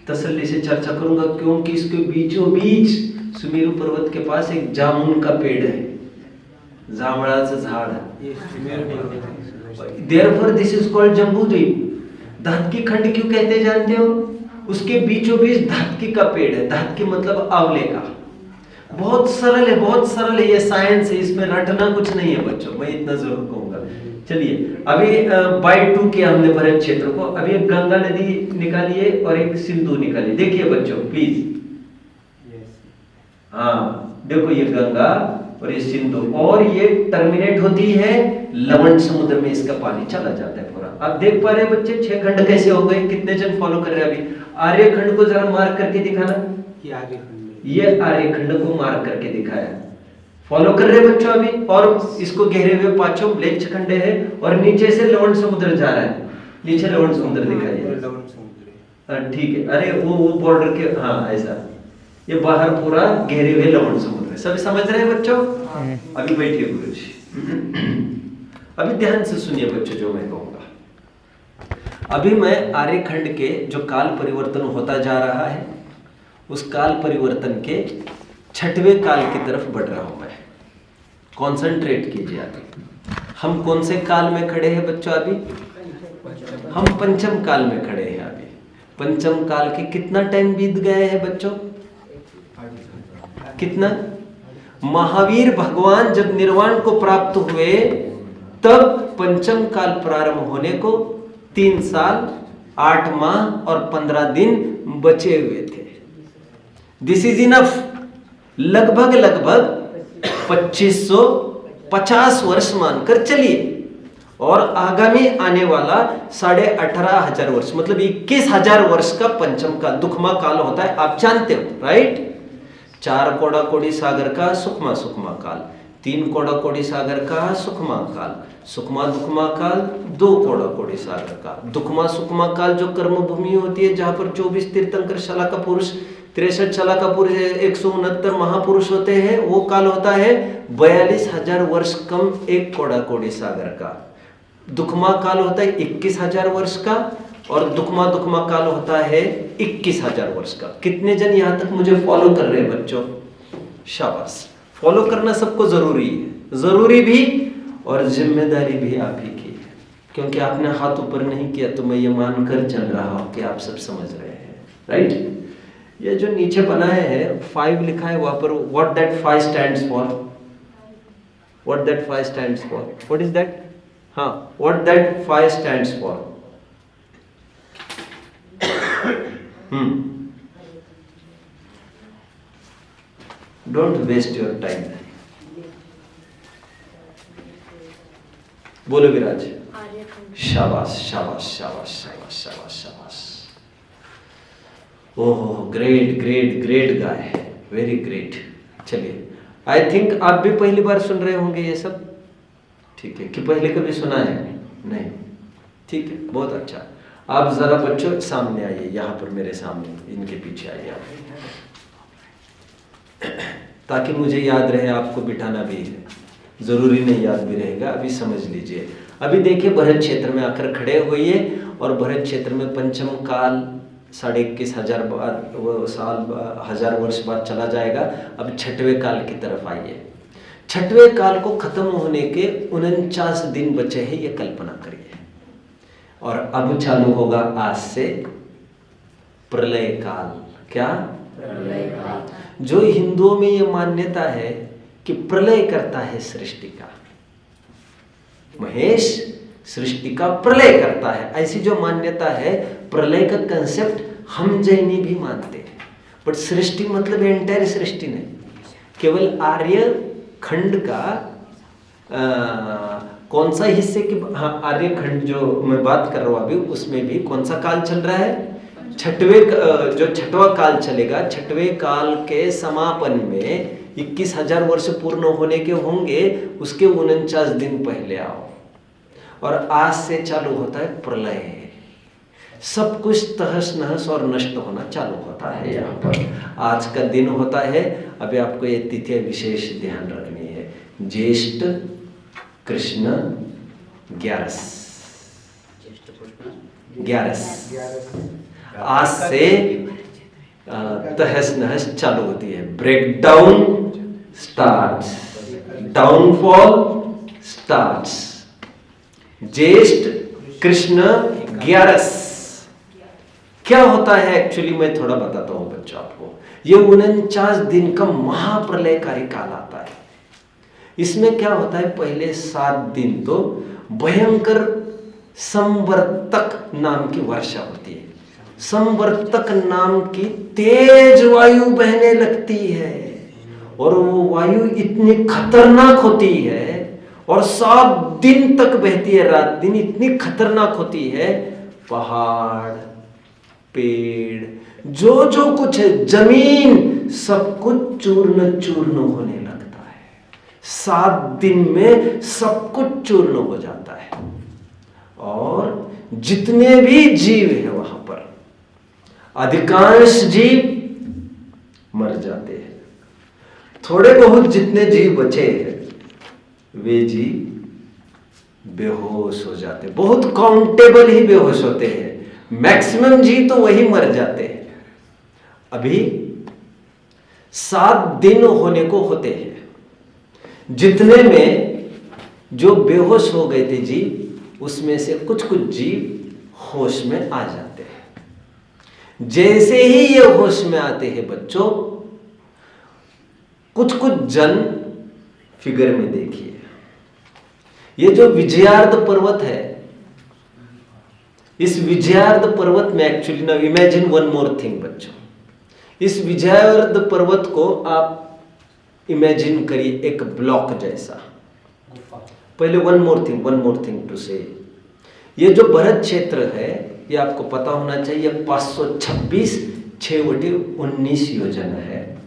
तसल्ली से चर्चा करूंगा, क्योंकि इसके बीचों बीच सुमेरु पर्वत के पास एक जामुन का पेड़ है, जामड़ाचं झाड है। Therefore this is called Jambu Dvipa. Dhataki खंड क्यों कहते जानते हो? उसके बीचों बीच धातकी का पेड़ है। धातकी मतलब आंवले का। बहुत सरल है, बहुत सरल है, ये साइंस है, इसमें रटना कुछ नहीं है बच्चों, मैं इतना जरूर कहूंगा। चलिए, अभी बाय 2 किया हमने भरत क्षेत्र को। अभी एक गंगा नदी निकालिए और एक सिंधु निकालिए। देखिए बच्चों प्लीज, हाँ देखो ये गंगा और ये सिंधु, और ये टर्मिनेट होती है लवण समुद्र में, इसका पानी चला जाता है पूरा। आप देख पा रहे हैं बच्चे 6 खंड कैसे हो गए? कितने जन फॉलो कर रहे हैं? अभी आर्यखंड को जरा मार्क करके दिखाना। ये आर्यखंड को मार्क करके दिखाया, फॉलो कर रहे हैं बच्चों अभी? और इसको घेरे हुए पांचों म्लेच्छ खंड है और नीचे से लवण समुद्र जा रहा है। नीचे लवण समुद्र दिखाइए, ठीक है। अरे वो बॉर्डर के, हाँ ऐसा, ये बाहर पूरा घेरे हुए लवण समुद्र। सब समझ रहे हैं बच्चों? अभी बैठिए गुरुजी, अभी ध्यान से सुनिए बच्चों जो मैं कहूंगा। अभी मैं आर्यखंड के जो काल परिवर्तन होता जा रहा है, उस काल परिवर्तन के 6वें काल की तरफ बढ़ रहा हूं मैं। कॉन्सेंट्रेट कीजिए। अभी हम कौन से काल में खड़े हैं बच्चों? अभी हम पंचम काल में खड़े हैं। अभी पंचम काल के कितना टाइम बीत गए हैं बच्चों? कितना? महावीर भगवान जब निर्वाण को प्राप्त हुए तब पंचम काल प्रारंभ होने को 3 साल 8 माह और 15 दिन बचे हुए थे। This is enough. लगभग 2550 वर्ष मानकर चलिए, और आगामी आने वाला 18,500 वर्ष, मतलब 21,000 वर्ष का पंचम काल दुखमा काल होता है। आप जानते हो, राइट? 4 कोड़ा कोड़ी सागर का सुखमा सुखमा काल, 3 कोड़ा कोड़ी सागर का सुखमा काल, सुखमा दुखमा काल 2 कोड़ा कोड़ी सागर का। दुखमा सुखमा काल जो कर्म भूमि होती है, जहां पर 24 तीर्थंकर शाला का पुरुष, 63 शाला का पुरुष, 169 महापुरुष होते हैं, वो काल होता है 42,000 वर्ष कम 1 कोड़ा कोड़ी सागर का। दुखमा काल होता है 21,000 वर्ष का, और दुखमा दुखमा काल होता है 21,000 वर्ष का। कितने जन यहाँ तक मुझे फॉलो कर रहे हैं बच्चों? शाबाश। फॉलो करना सबको जरूरी है, जरूरी भी और जिम्मेदारी भी आप ही की है, क्योंकि आपने हाथ ऊपर नहीं किया तो मैं ये मानकर चल रहा हूं कि आप सब समझ रहे हैं, राइट? ये जो नीचे बनाए हैं 5 लिखा है वहां पर, what that 5 stands for, what that 5 stands for, what is that? हाँ, what that 5 stands for. Don't waste your time. बोलो विराज। शाबाश शाबाश शाबाश शाबाश शाबाश शाबाश। Oh great great great guy, very great. चलिए, आई थिंक आप भी पहली बार सुन रहे होंगे ये सब, ठीक है? कि पहले कभी सुना है? नहीं, ठीक है, बहुत अच्छा। आप जरा बच्चों सामने आइए, यहाँ पर मेरे सामने, इनके पीछे आइए आप, ताकि मुझे याद रहे। आपको बिठाना भी है, जरूरी नहीं याद भी रहेगा, अभी समझ लीजिए। अभी देखिए भरत क्षेत्र में आकर खड़े होइए, और भरत क्षेत्र में पंचम काल 21,500 साल 1000 वर्ष बाद चला जाएगा। अब 6वें काल की तरफ आइए। छठवें काल को खत्म होने के 49 दिन बचे हैं, ये कल्पना करिए। और अब चालू होगा आज से प्रलय काल। क्या? प्रलय काल। जो हिंदुओं में ये मान्यता है कि प्रलय करता है सृष्टि का, महेश सृष्टि का प्रलय करता है, ऐसी जो मान्यता है, प्रलय का कंसेप्ट हम जैनी भी मानते हैं। बट सृष्टि मतलब एंटायर सृष्टि नहीं, केवल आर्य खंड का कौन सा हिस्से की, हाँ आर्य खंड जो मैं बात कर रहा हूँ अभी, उसमें भी कौन सा काल चल रहा है? जो छठवां काल चलेगा, छठवें काल के समापन में 21,000 वर्ष पूर्ण होने के होंगे, उसके 49 दिन पहले आओ। और आज से चालू होता है प्रलय, सब कुछ तहस नहस और नष्ट होना चालू होता है। यहाँ पर आज का दिन होता है, अभी आपको ये तिथि विशेष ध्यान रखनी है, ज्येष्ठ कृष्ण 11। आज से तहस नहस चालू होती है, break down starts, downfall starts. ज्येष्ठ कृष्ण 11 क्या होता है एक्चुअली, मैं थोड़ा बताता हूं बच्चों आपको। ये 49 दिन का महाप्रलयकारी काल आता है। इसमें क्या होता है, पहले 7 दिन तो भयंकर संवर्तक नाम की वर्षा होती है। संवर्तक नाम की तेज वायु बहने लगती है, और वो वायु इतनी खतरनाक होती है और 7 दिन तक बहती है, रात दिन इतनी खतरनाक होती है। पहाड़, पेड़, जो कुछ है, जमीन, सब कुछ चूर्ण चूर्ण होने लगता है। 7 दिन में सब कुछ चूर्ण हो जाता है, और जितने भी जीव है वहां पर, अधिकांश जीव मर जाते हैं। थोड़े बहुत जितने जीव बचे हैं, वे जीव बेहोश हो जाते हैं। बहुत काउंटेबल ही बेहोश होते हैं, मैक्सिमम जीव तो वही मर जाते हैं। अभी 7 दिन होने को होते हैं, जितने में जो बेहोश हो गए थे जीव, उसमें से कुछ कुछ जीव होश में आ जाते हैं। जैसे ही ये होश में आते हैं बच्चों, कुछ कुछ जन फिगर में देखिए, ये जो विजयार्ध पर्वत है, इस विजयार्ध पर्वत में एक्चुअली ना, इमेजिन वन मोर थिंग बच्चों, इस विजयार्ध पर्वत को आप इमेजिन करिए एक ब्लॉक जैसा। पहले वन मोर थिंग टू से, ये जो भरत क्षेत्र है, ये आपको पता होना चाहिए, 526 6/19 योजन है।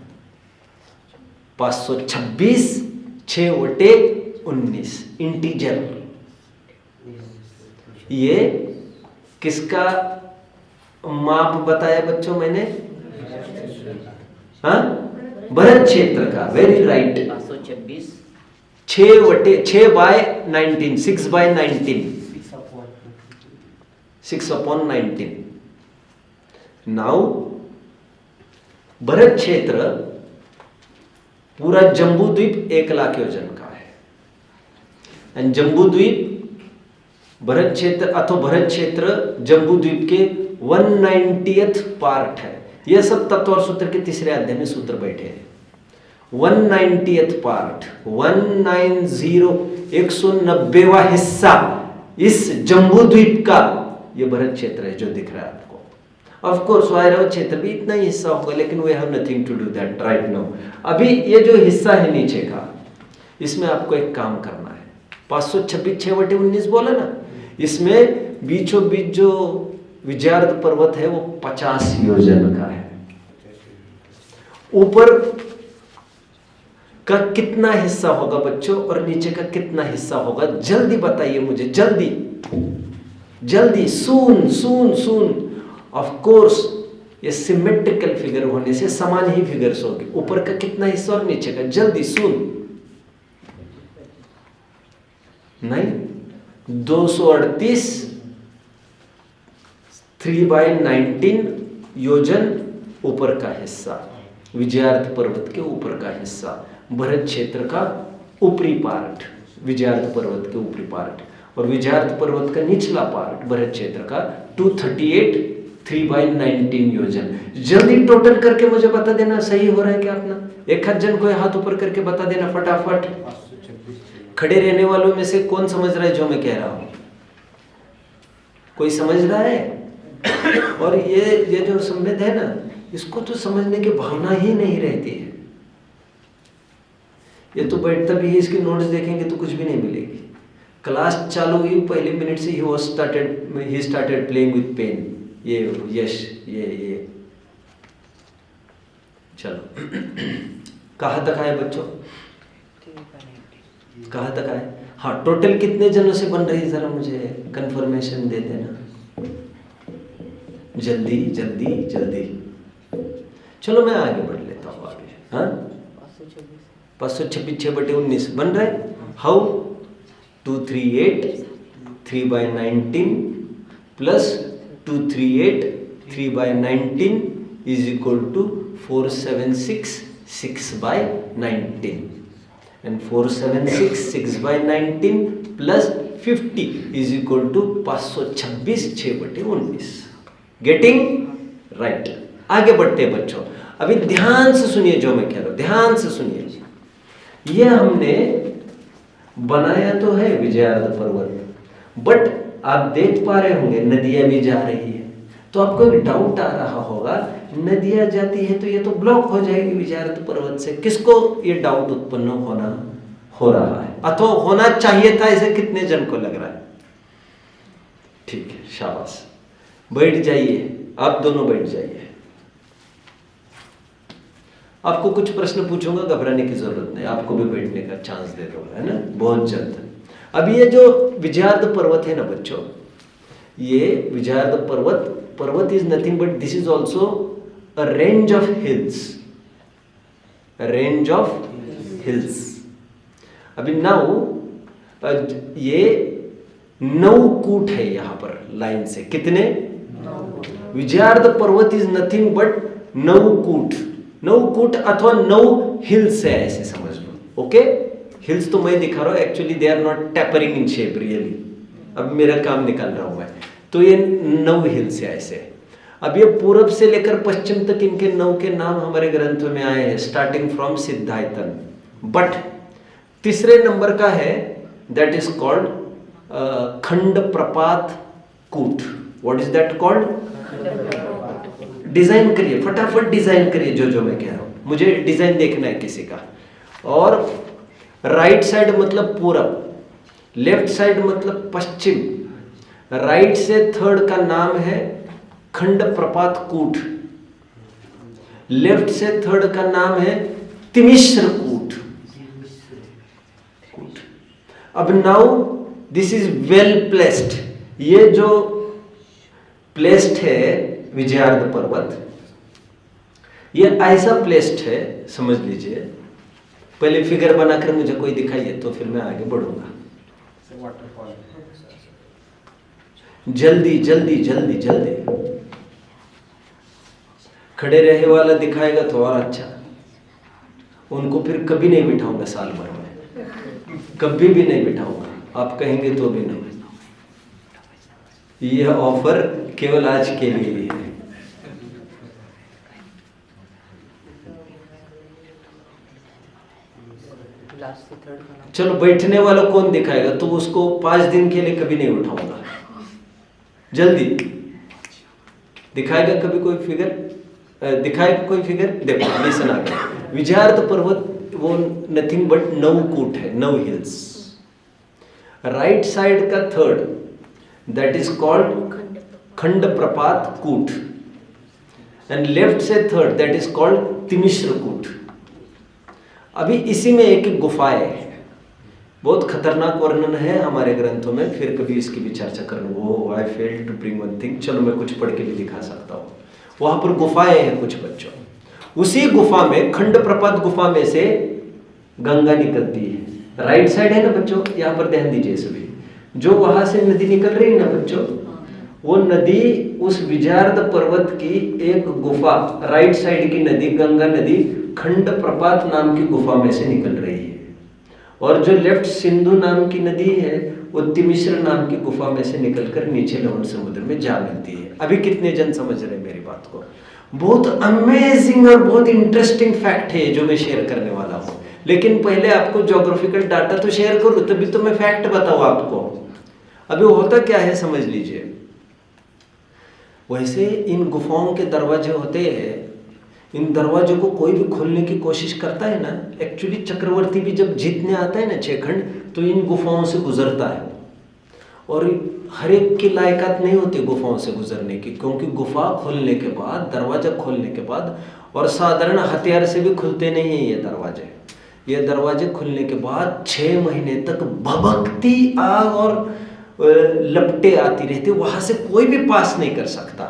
526 6/19 इंटीजर। ये किसका माप बताया बच्चों मैंने? हाँ, भरत क्षेत्र का। Very right. 526 6/19 6/19 6/19। नाउ भरत क्षेत्र पूरा जम्बू द्वीप 1 लाख योजन का है, एंड जम्बू द्वीप भरत क्षेत्र अथवा भरत क्षेत्र जम्बू द्वीप के 190th पार्ट है। यह सब तत्व और सूत्र के 3रे अध्याय में सूत्र बैठे हैं। 190th पार्ट, 190वां हिस्सा इस जम्बू द्वीप का ये भरत क्षेत्र है जो दिख रहा है आपको। ऑफ कोर्स वायरव क्षेत्र भी इतना ही हिस्सा होगा, लेकिन we have nothing to do that right now. अभी ये जो हिस्सा है नीचे का, इसमें आपको एक काम करना है। 526 6/19 बोला ना, इसमें बीचों बीच जो विजयार्ध पर्वत है वो 50 योजन का है। ऊपर का कितना हिस्सा होगा बच्चों, और नीचे का कितना हिस्सा होगा, जल्दी बताइए मुझे, जल्दी जल्दी, सून सून सून। ऑफ कोर्स ये सिमेट्रिकल फिगर होने से समान ही फिगर्स होगी। ऊपर का कितना हिस्सा और नीचे का, जल्दी सून। नहीं, 238 3/19 योजन ऊपर का हिस्सा, विजयार्ध पर्वत के ऊपर का हिस्सा भरत क्षेत्र का ऊपरी पार्ट, विजयार्थ पर्वत के ऊपरी पार्ट, और विजयार्थ पर्वत का निचला पार्ट भरत क्षेत्र का 238 3/19 योजन। जल्दी टोटल करके मुझे बता देना सही हो रहा है क्या अपना। एक हाथ जन कोई हाथ ऊपर करके बता देना फटाफट। खड़े रहने वालों में से कौन समझ रहा है जो मैं कह रहा हूं? कोई समझ रहा है? और ये जो संवेद है ना, इसको तो समझने की भावना ही नहीं रहती है। ये तो बैठता भी है, इसके नोट्स देखेंगे तो कुछ भी नहीं मिलेगी। क्लास चालू हुई पहले मिनट से ही स्टार्टेड प्लेइंग विथ पेन। ये यश ये चलो कहाँ तक आए बच्चों? कहाँ तक आए? हाँ, टोटल कितने जनों से बन रही है जरा मुझे कंफर्मेशन दे देना जल्दी जल्दी जल्दी। चलो मैं आगे बढ़ लेता हूँ आगे। हाँ, 526 6/19 बन रहा है। How? 238 3/19 plus 238 3/19 is equal to 476 6/19 and 476 6/19 plus 50 is equal to 526 6/19। Getting right? आगे बढ़ते हैं बच्चों। अभी ध्यान से सुनिए जो मैं कह रहा हूं, ध्यान से सुनिए। ये हमने बनाया तो है विजयार्थ पर्वत, बट आप देख पा रहे होंगे नदियां भी जा रही है, तो आपको एक डाउट आ रहा होगा, नदियां जाती है तो ये तो ब्लॉक हो जाएगी विजयार्थ पर्वत से। किसको ये डाउट उत्पन्न हो रहा है अथवा होना चाहिए था? इसे कितने जन को लग रहा है? ठीक है, शाबाश, बैठ जाइए, आप दोनों बैठ जाइए। आपको कुछ प्रश्न पूछूंगा, घबराने की जरूरत नहीं, आपको भी बैठने का चांस दे दूंगा, है ना, बहुत जल्द। अब ये जो विजयार्थ पर्वत है ना बच्चों, ये विजयार्थ पर्वत is nothing but this is also a range of hills, range of hills. अभी नाउ ये 9 कूट है यहां पर लाइन से। कितने? विजयार्थ पर्वत इज नथिंग बट 9 कूट, 9 कूट अथवा 9 हिल्स है, ऐसे समझ लो। ओके, हिल्स तो मैं दिखा रहा हूं, actually they are not tapering in shape really. अब मेरा काम निकाल रहा हूं मैं, तो ये 9 हिल्स है ऐसे। अब ये पूरब से लेकर पश्चिम तक इनके 9 के नाम हमारे ग्रंथों में आए हैं, स्टार्टिंग फ्रॉम सिद्धायतन। बट तीसरे नंबर का है, दैट इज कॉल्ड खंड प्रपात कूट। What is that called? Design करिए, फटाफट डिजाइन करिए जो मैं कह रहा हूं, मुझे डिजाइन देखना है किसी का। और राइट साइड मतलब पूरब, लेफ्ट साइड मतलब पश्चिम, राइट से थर्ड का नाम है खंड प्रपात कूट, लेफ्ट से थर्ड का नाम है तिमिश्र कूट। अब now this is well placed. ये जो प्लेस्ड है विजयार्थ पर्वत, ये ऐसा प्लेस्ड है, समझ लीजिए। पहले फिगर बनाकर मुझे कोई दिखाइए तो फिर मैं आगे बढ़ूंगा। जल्दी जल्दी जल्दी जल्दी। खड़े रहे वाला दिखाएगा तो और अच्छा, उनको फिर कभी नहीं बिठाऊंगा, साल भर में कभी भी नहीं बिठाऊंगा, आप कहेंगे तो भी नहीं। यह ऑफर केवल आज के लिए ही है। चलो बैठने वाला कौन दिखाएगा, तो उसको 5 दिन के लिए कभी नहीं उठाऊंगा। जल्दी दिखाएगा कभी कोई फिगर? दिखाएगा कोई फिगर? देखो लिसन आ गया। विजयार्थ पर्वत वो नथिंग बट 9 कूट है, 9 हिल्स। राइट साइड का थर्ड दैट इज कॉल्ड खंड प्रपात कूट, एंड लेफ्ट से थर्ड दैट इज कॉल्ड तिमिश्र कूट। अभी इसी में एक गुफाएं है, बहुत खतरनाक वर्णन है हमारे ग्रंथों में, फिर कभी इसकी भी चर्चा कर लूँ। वो I fail to bring one thing, चलो मैं कुछ पढ़ के भी दिखा सकता हूँ। वहां पर गुफाएं हैं कुछ बच्चों, उसी गुफा में खंड प्रपात गुफा में से गंगा निकलती है। राइट साइड है ना बच्चों, यहाँ पर ध्यान दीजिए सभी, जो वहां से नदी निकल रही है ना बच्चों, वो नदी उस विजयार्थ पर्वत की एक गुफा, राइट साइड की नदी गंगा नदी खंड प्रपात नाम की गुफा में से निकल रही है। और जो लेफ्ट सिंधु नाम की नदी है वो तिमिश्र नाम की गुफा में से निकलकर नीचे लवण समुद्र में जा मिलती है। अभी कितने जन समझ रहे हैं मेरी बात को? बहुत अमेजिंग और बहुत इंटरेस्टिंग फैक्ट है जो मैं शेयर करने वाला हूँ, लेकिन पहले आपको ज्योग्राफिकल डाटा तो शेयर करूँ, तभी तो मैं फैक्ट बताऊँ आपको। अभी होता क्या है समझ लीजिए। वैसे इन गुफाओं के दरवाजे होते हैं, इन दरवाजों को कोई भी खोलने की कोशिश करता है ना, एक्चुअली चक्रवर्ती भी जब जीतने आता है ना 6 खंड, तो इन गुफाओं से गुजरता है। और हर एक की लायकात नहीं होती गुफाओं से गुजरने की, क्योंकि गुफा खोलने के बाद, दरवाजा खोलने के बाद, और साधारण हथियार से भी खुलते नहीं हैं ये दरवाजे। ये दरवाजे खुलने के बाद 6 महीने तक भभकती आग और लपटे आती रहती, वहां से कोई भी पास नहीं कर सकता।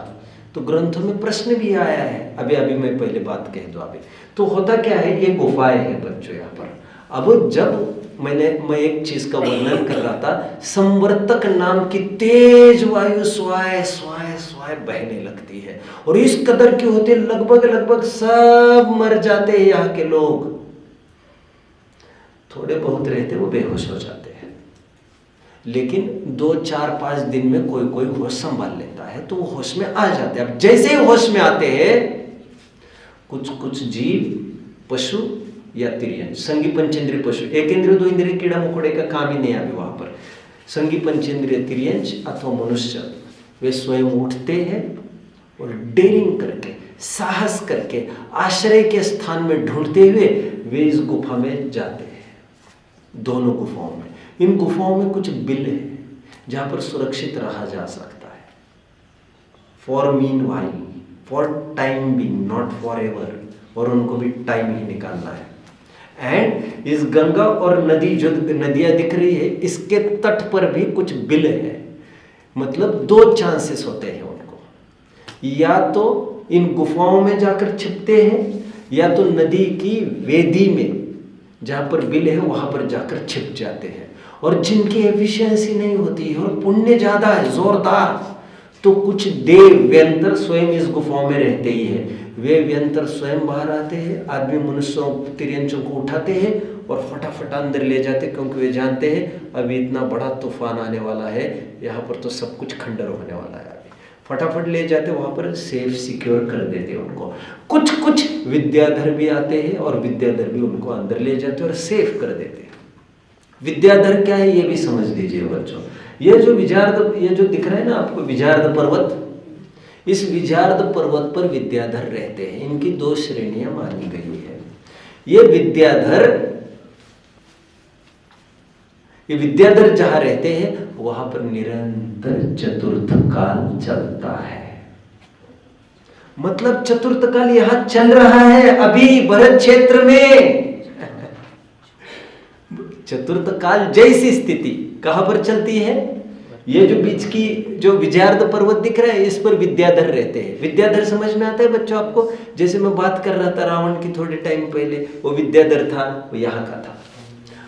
तो ग्रंथों में प्रश्न भी आया है। अभी मैं पहले बात कह दूं। अभी तो होता क्या है, ये गुफाएं हैं बच्चों यहाँ पर। अब जब मैं एक चीज का वर्णन कर रहा था, संवर्तक नाम की तेज वायु स्वाय स्वाय स्वाय बहने लगती है, और इस कदर की होती है लगभग सब मर जाते हैं यहाँ के लोग। थोड़े बहुत रहते वो बेहोश हो जाते हैं, लेकिन 2, 4, 5 दिन में कोई होश संभाल लेता है, तो वो होश में आ जाते हैं। अब जैसे ही होश में आते हैं, कुछ जीव, पशु या तिर्यंच, संगी पंचेंद्रिय पशु, 1 इंद्रिय 2 इंद्रिय कीड़ा मकोड़े का काम ही नहीं है अभी वहां पर। संगी पंचेंद्रिय तिर्यंच अथवा मनुष्य, वे स्वयं उठते हैं और डेरिंग करके, साहस करके, आश्रय के स्थान में ढूंढते हुए वे इस गुफा में जाते हैं। दोनों गुफाओं में, इन गुफाओं में कुछ बिल है जहां पर सुरक्षित रहा जा सकता है। For mean while, for time being, not for ever, और उनको भी टाइम ही निकालना है। एंड इस गंगा और नदी, जो नदियां दिख रही है, इसके तट पर भी कुछ बिल है। मतलब 2 चांसेस होते हैं उनको, या तो इन गुफाओं में जाकर छिपते हैं, या तो नदी की वेदी में जहां पर बिल है वहां पर जाकर छिप जाते हैं। और जिनकी एफिशिएंसी नहीं होती है और पुण्य ज्यादा है, जोरदार, तो कुछ देव व्यंतर स्वयं इस गुफाओं में रहते ही हैं। वे व्यंतर स्वयं बाहर आते हैं, आदमी मनुष्यों तिर्यंचों को उठाते हैं और फटाफट अंदर ले जाते, क्योंकि वे जानते हैं अभी इतना बड़ा तूफान आने वाला है, यहाँ पर तो सब कुछ खंडर होने वाला है। अभी फटाफट ले जाते, वहां पर सेफ सिक्योर कर देते हैं उनको। कुछ विद्याधर भी आते हैं और विद्याधर भी उनको अंदर ले जाते हैं और सेफ कर देते हैं। विद्याधर क्या है ये भी समझ लीजिए बच्चों। ये जो दिख रहा है ना आपको विजार्द पर्वत, इस विजार्द पर्वत पर विद्याधर रहते हैं। इनकी 2 श्रेणियां मानी गई है। ये विद्याधर जहां रहते हैं वहां पर निरंतर चतुर्थ काल चलता है। मतलब चतुर्थ काल यहां चल रहा है अभी भरत क्षेत्र में। चतुर्थ काल जैसी स्थिति कहां पर चलती है? ये जो बीच की जो विजार्द पर्वत दिख रहा है, इस पर विद्याधर रहते हैं। विद्याधर समझ में आता है बच्चों आपको? जैसे मैं बात कर रहा था रावण की थोड़े टाइम पहले, वो विद्याधर था, वो यहाँ का था।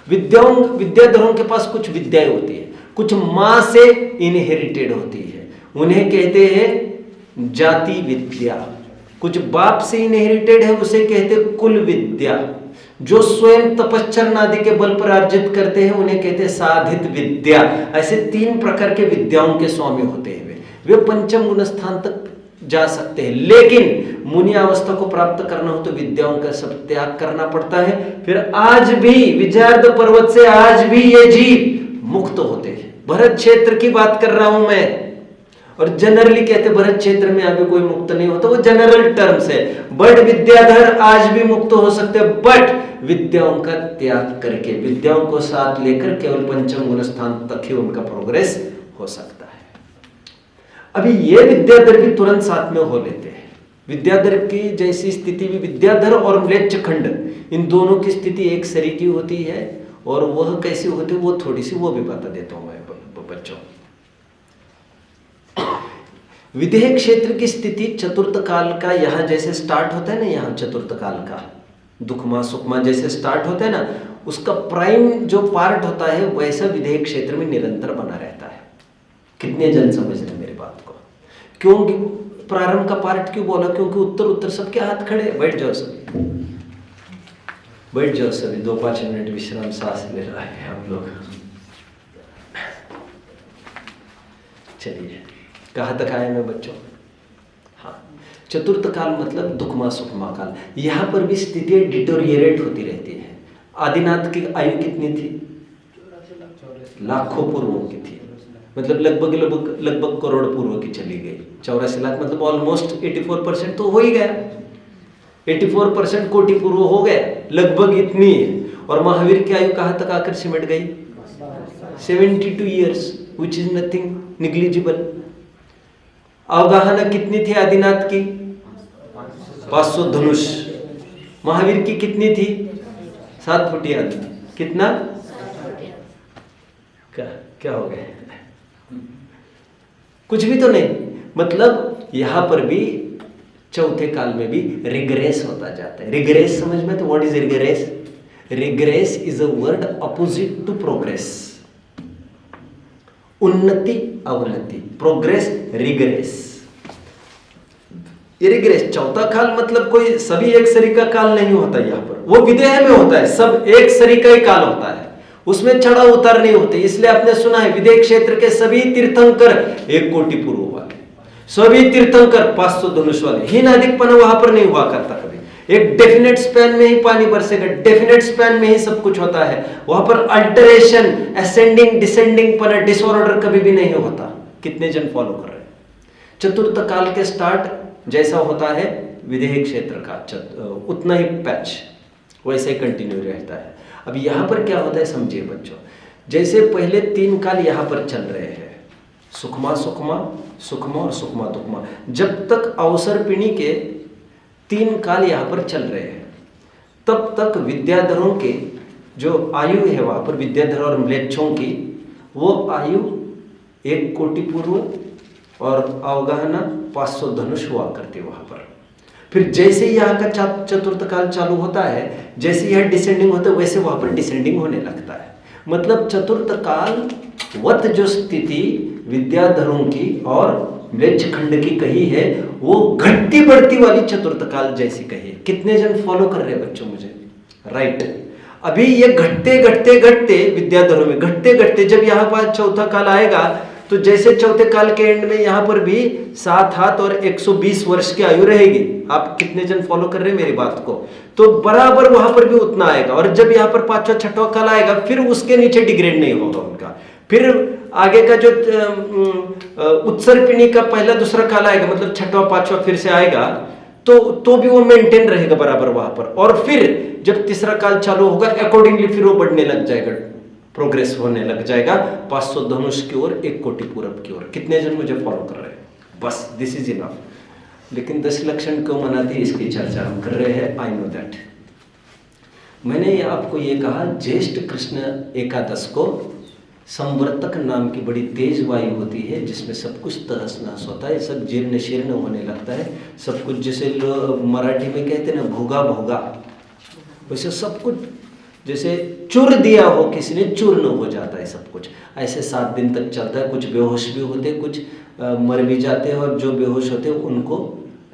विद्याधरों के पास कुछ विद्याएं होती है, कुछ माँ से इनहेरिटेड होती है, उन्हें कहते हैं जाति विद्या। कुछ बाप से इनहेरिटेड है, उसे कहते हैं कुल विद्या। जो स्वयं तपश्चर्या आदि के बल पर अर्जित करते हैं उन्हें कहते हैं साधित विद्या। ऐसे 3 प्रकार के विद्याओं के स्वामी होते हैं वे पंचम गुण स्थान तक जा सकते हैं। लेकिन मुनि अवस्था को प्राप्त करना हो तो विद्याओं का सब त्याग करना पड़ता है। फिर आज भी विजार्द पर्वत से आज भी ये जीव मुक्त होते हैं। भरत क्षेत्र की बात कर रहा हूं मैं, और जनरली कहते भरत क्षेत्र में अभी कोई मुक्त नहीं होता, वो जनरल टर्म्स है। बट विद्याधर आज भी मुक्त हो सकते हैं, बट विद्याओं का त्याग करके, विद्याओं को साथ लेकर केवल पंचम गुण स्थान तक ही उनका प्रोग्रेस हो सकता है। अभी ये विद्याधर भी तुरंत साथ में हो लेते हैं। विद्याधर की जैसी स्थिति भी, विद्याधर और म्लेच्छखंड, इन दोनों की स्थिति एक सरीकी होती है, और वह कैसी होती है वो थोड़ी सी वो भी बता देता हूं मैं बच्चों। विदेह क्षेत्र की स्थिति चतुर्थ काल का यहाँ जैसे स्टार्ट होता है ना, यहाँ चतुर्थ काल का दुखमा सुखमा जैसे स्टार्ट होता है ना, उसका प्राइम जो पार्ट होता है वैसा विदेह क्षेत्र में निरंतर बना रहता है। कितने जन समझ रहे मेरी बात को? क्योंकि प्रारंभ का पार्ट क्यों बोला? क्योंकि उत्तर सबके हाथ खड़े, बैठ जाओ सब। बैठ जाओ सभी, 2-5 मिनट विश्राम, सांस ले रहा है हम लोग। चलिए, कहाँ तक आए मैं बच्चों? हाँ, चतुर्थ काल मतलब दुखमा सुखमा काल। यहाँ पर भी स्थितियाँ डिटोरिएट होती रहती है। आदिनाथ की आयु कितनी थी? लाखों पूर्वों की थी, मतलब लगभग करोड़ पूर्व की चली गई। 84 लाख मतलब ऑलमोस्ट 84% तो हो ही गया। 84% कोटि पूर्व हो गया, लगभग इतनी है। और महावीर की आयु कहाँ तक आकर सिमट गई? 72 years, which is nothing, negligible. अवगाहना कितनी थी आदिनाथ की? 500 धनुष। महावीर की कितनी थी? 7 फुटिया। कितना? क्या हो गया? कुछ भी तो नहीं। मतलब यहां पर भी चौथे काल में भी रिग्रेस होता जाता है। रिग्रेस समझ में? तो what is regress? Regress is a word opposite to progress. उन्नति अवनति, प्रोग्रेस रिग्रेस। ये रिग्रेस चौथा काल मतलब कोई सभी एक सरी का काल नहीं होता। यहाँ पर वो विदेह में होता है, सब एक सरी का ही काल होता है, उसमें चढ़ा उतार नहीं होते। इसलिए आपने सुना है विदेह क्षेत्र के सभी तीर्थंकर 1 कोटि पूर्व वाले, सभी तीर्थंकर 500 धनुष वाले। हीन अधिकपना वहां पर नहीं हुआ करता कभी। एक डेफिनेट स्पैन में ही पानी बरसेगा, डेफिनेट स्पैन में ही सब कुछ होता है। वहां पर अल्टरेशन, असेंडिंग डिसेंडिंग पर डिसऑर्डर कभी भी नहीं होता। कितने जन फॉलो कर रहे हैं? चतुर्थ काल के स्टार्ट जैसा होता है विदेह क्षेत्र का, उतना ही पैच वैसे ही कंटिन्यू रहता है। अब यहाँ पर क्या होता है समझिए बच्चों, जैसे पहले 3 काल यहाँ पर चल रहे हैं, सुखमा सुखमा, सुखमा और सुखमा दुखमा। जब तक अवसर पिणी के 3 काल यहाँ पर चल रहे हैं, तब तक विद्याधरों के जो आयु है वहाँ पर, विद्याधर और म्लेच्छों की, वो आयु 1 कोटि पूर्व और अवगाहना 500 धनुष हुआ करती वहाँ पर। फिर जैसे यहाँ का चतुर्थ काल चालू होता है, जैसे यह डिसेंडिंग होता है, वैसे वहाँ पर डिसेंडिंग होने लगता है। मतलब चतुर्थ काल वत जो स्थिति विद्याधरों की और म्लेच्छ खंड की कही है, वो घटती बढ़ती वाली चतुर्थ काल जैसी कही है। कितने जन फॉलो कर रहे हैं बच्चों मुझे? राइट। अभी ये घटते घटते घटते विद्याधरों में घटते घटते जब यहाँ पर चौथा काल आएगा, तो जैसे चौथे काल के एंड में यहाँ पर भी 7 हाथ और 120 वर्ष की आयु रहेगी। आप कितने जन फॉलो कर रहे हैं मेरी बात को? तो बराबर वहां पर भी उतना आएगा। और जब यहाँ पर 5वां 6वां काल आएगा, फिर उसके नीचे डिग्रेड नहीं होगा उनका। फिर आगे का जो उत्सर्पिणी का पहला दूसरा काल आएगा, मतलब 6वां 5वां फिर से आएगा, तो भी वो मेंटेन रहेगा बराबर वहां पर। और फिर जब तीसरा काल चालू होगा, अकॉर्डिंगली फिर वो बढ़ने लग जाएगा, प्रोग्रेस होने लग जाएगा 500 धनुष की ओर, 1 कोटि पूरब की ओर। कितने जन मुझे फॉलो कर रहे हैं? बस दिस इज इनफ। लेकिन 10 लक्षण क्यों मनाती है, इसकी चर्चा हम कर रहे हैं। I know that. मैंने आपको ये कहा, ज्येष्ठ कृष्ण एकादश को संवर्तक नाम की बड़ी तेज वायु होती है, जिसमें सब कुछ तहस नहस होता है, सब जीर्ण शीर्ण होने लगता है, सब कुछ जैसे लोग मराठी में कहते हैं ना, भोगा भोगा, वैसे सब कुछ जैसे चूर दिया हो किसी ने, चूर्ण हो जाता है सब कुछ। ऐसे 7 दिन तक चलता है। कुछ बेहोश भी होते, कुछ मर भी जाते हैं, और जो बेहोश होते हैं उनको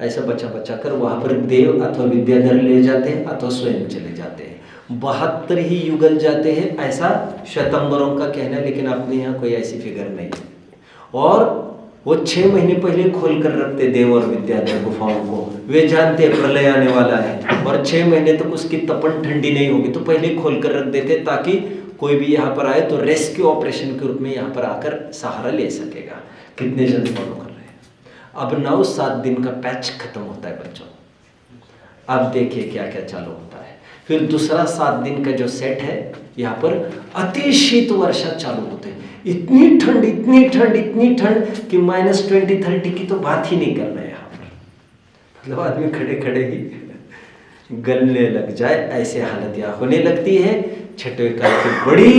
ऐसा बचा बचा कर वहाँ पर देव अथवा विद्याधर ले जाते हैं, अथवा स्वयं चले जाते हैं। 72 ही युगल जाते हैं, ऐसा श्वेतंबरों का कहना है, लेकिन अपने यहाँ कोई ऐसी फिगर नहीं है। और वो 6 महीने पहले खोल कर रखते देव और विद्याधर गुफाओं को। वे जानते प्रलय आने वाला है और 6 महीने तक उसकी तपन ठंडी नहीं होगी, तो पहले खोल कर रख देते, ताकि कोई भी यहाँ पर आए तो रेस्क्यू ऑपरेशन के रूप में यहाँ पर आकर सहारा ले सकेगा। कितने जन फॉलो कर रहे हैं? अब 9-7 दिन का पैच खत्म होता है बच्चों। अब देखिए क्या क्या चालू होता है। फिर दूसरा 7 दिन का जो सेट है, यहाँ पर अति शीत वर्षा चालू होते हैं। इतनी ठंड इतनी ठंड इतनी ठंड कि -20-30 की तो बात ही नहीं कर रहे हैं यहाँ पर। मतलब आदमी खड़े खड़े ही गलने लग जाए, ऐसे हालत यहाँ होने लगती है। छठवें काल की बड़ी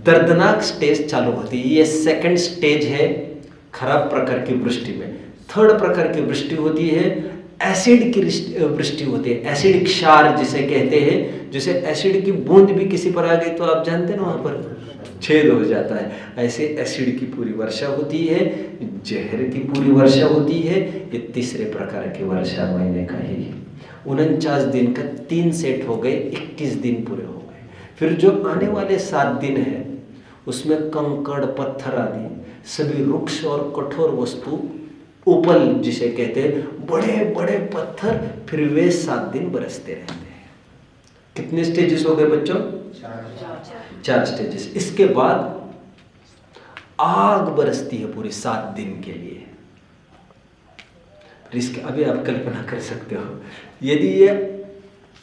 दर्दनाक स्टेज चालू होती है। ये 2nd स्टेज है खराब प्रकार की वृष्टि में। 3rd प्रकार की वृष्टि होती है एसिड की वृष्टि होती है, एसिड क्षार जिसे कहते हैं। जैसे एसिड की बूंद भी किसी पर आ गई तो आप जानते हैं ना वहाँ पर छेद हो जाता है, ऐसे एसिड की पूरी वर्षा होती है, जहर की पूरी वर्षा होती है। ये तीसरे प्रकार की वर्षा महीने का ही है। 49 दिन का 3 सेट हो गए, 21 दिन पूरे हो गए। फिर जो आने वाले 7 दिन है उसमें कंकड़ पत्थर आदि सभी रुक्ष और कठोर वस्तु, उपल जिसे कहते हैं, बड़े बड़े पत्थर, फिर वे 7 दिन बरसते रहते हैं। कितने स्टेजेस हो गए बच्चों? 4 स्टेजेस। इसके बाद आग बरसती है पूरी 7 दिन के लिए। इसके अभी आप कल्पना कर सकते हो, यदि ये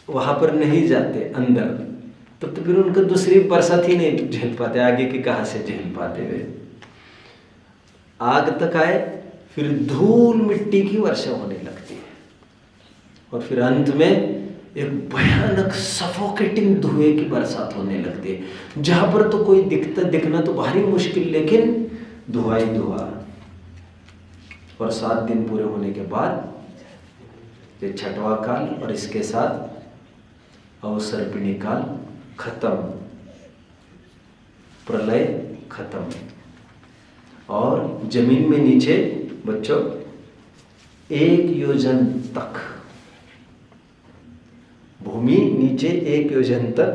वहां पर नहीं जाते अंदर तो फिर उनको दूसरी बरसात ही नहीं झेल पाते, आगे की कहाँ से झेल पाते वे। आग तक आए, फिर धूल मिट्टी की वर्षा होने लगती है, और फिर अंत में एक भयानक सफोकेटिंग धुएं की बरसात होने लगती है, जहां पर तो कोई दिखना तो भारी मुश्किल, लेकिन धुआं ही धुआं। और 7 दिन पूरे होने के बाद ये 6वां काल और इसके साथ अवसर्पिणी काल खत्म, प्रलय खत्म। और जमीन में नीचे बच्चों 1 योजन तक, भूमि नीचे 1 योजन तक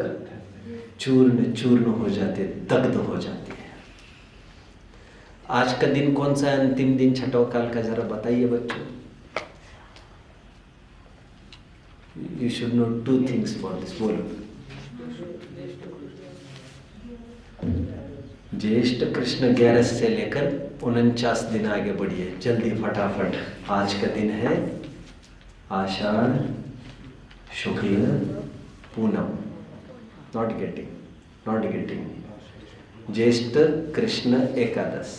चूर्ण चूर्ण हो जाते, दग्ध हो जाती है। आज का दिन कौन सा है? अंतिम दिन 6वां काल का, जरा बताइए बच्चों। You should know 2 things for this. बोलो। ज्येष्ठ कृष्ण 11 से लेकर 49 दिन आगे बढ़िए जल्दी फटाफट। आज का दिन है आषाढ़ शुक्ल पूनम। Not getting. ज्येष्ठ कृष्ण एकादश।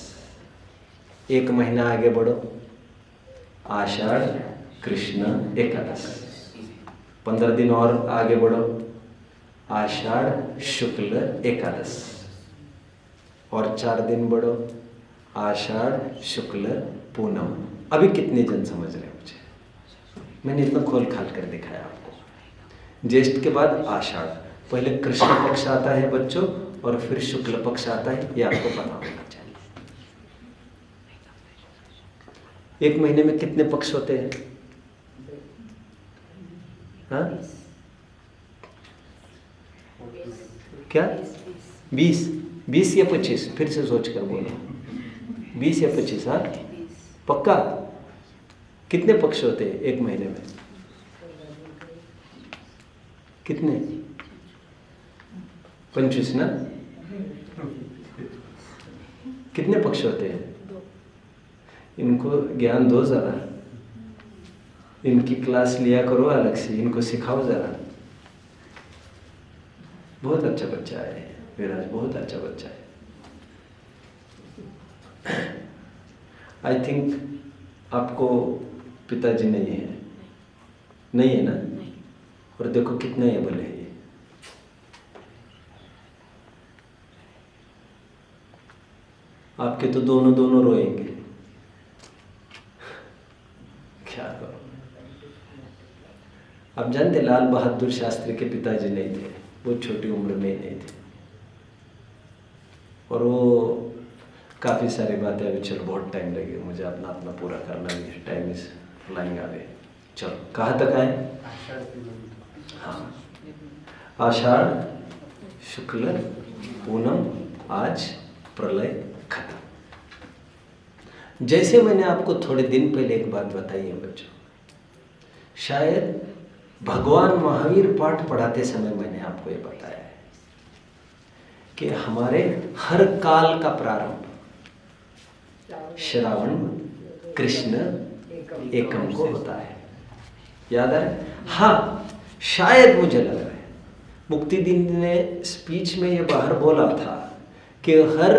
1 महीना आगे बढ़ो, आषाढ़ कृष्ण एकादश। 15 दिन और आगे बढ़ो, आषाढ़ शुक्ल एकादश। और 4 दिन बढ़ो, आषाढ़ शुक्ल पूनम। अभी कितने जन समझ रहे हैं मुझे? मैंने इतना खोल खाल कर दिखाया आपको। ज्येष्ठ के बाद आषाढ़, पहले कृष्ण पक्ष आता है बच्चों, और फिर शुक्ल पक्ष आता है, ये आपको पता होना चाहिए। 1 महीने में कितने पक्ष होते हैं? हाँ क्या? 20 या 25? फिर से सोच कर बोलो। 20 या 25? हाँ पक्का? कितने पक्ष होते हैं 1 महीने में? कितने? 25 ना? कितने पक्ष होते हैं? इनको ज्ञान दो जरा, इनकी क्लास लिया करो अलग से, इनको सिखाओ जरा। बहुत अच्छा बच्चा है विराज, बहुत अच्छा बच्चा है। आई थिंक आपको पिताजी नहीं है ना? और देखो कितना ये बोले हैं। आपके तो दोनों रोएंगे। क्या करो? आप जानते लाल बहादुर शास्त्री के पिताजी नहीं थे, वो छोटी उम्र में ही नहीं थे। और वो काफ़ी सारी बातें, अभी चलो बहुत टाइम लगेगा मुझे अपना पूरा करना भी, टाइम इज फ्लाइंग अवे। चलो कहाँ तक आए? हाँ, आषाढ़ शुक्ल पूनम, आज प्रलय खत्म। जैसे मैंने आपको थोड़े दिन पहले एक बात बताई है बच्चों, शायद भगवान महावीर पाठ पढ़ाते समय मैंने आपको ये बताया है कि हमारे हर काल का प्रारंभ श्रावण कृष्ण एकम को होता है। याद है? हाँ, शायद मुझे लग रहा है मुक्ति दिन ने स्पीच में ये बाहर बोला था कि हर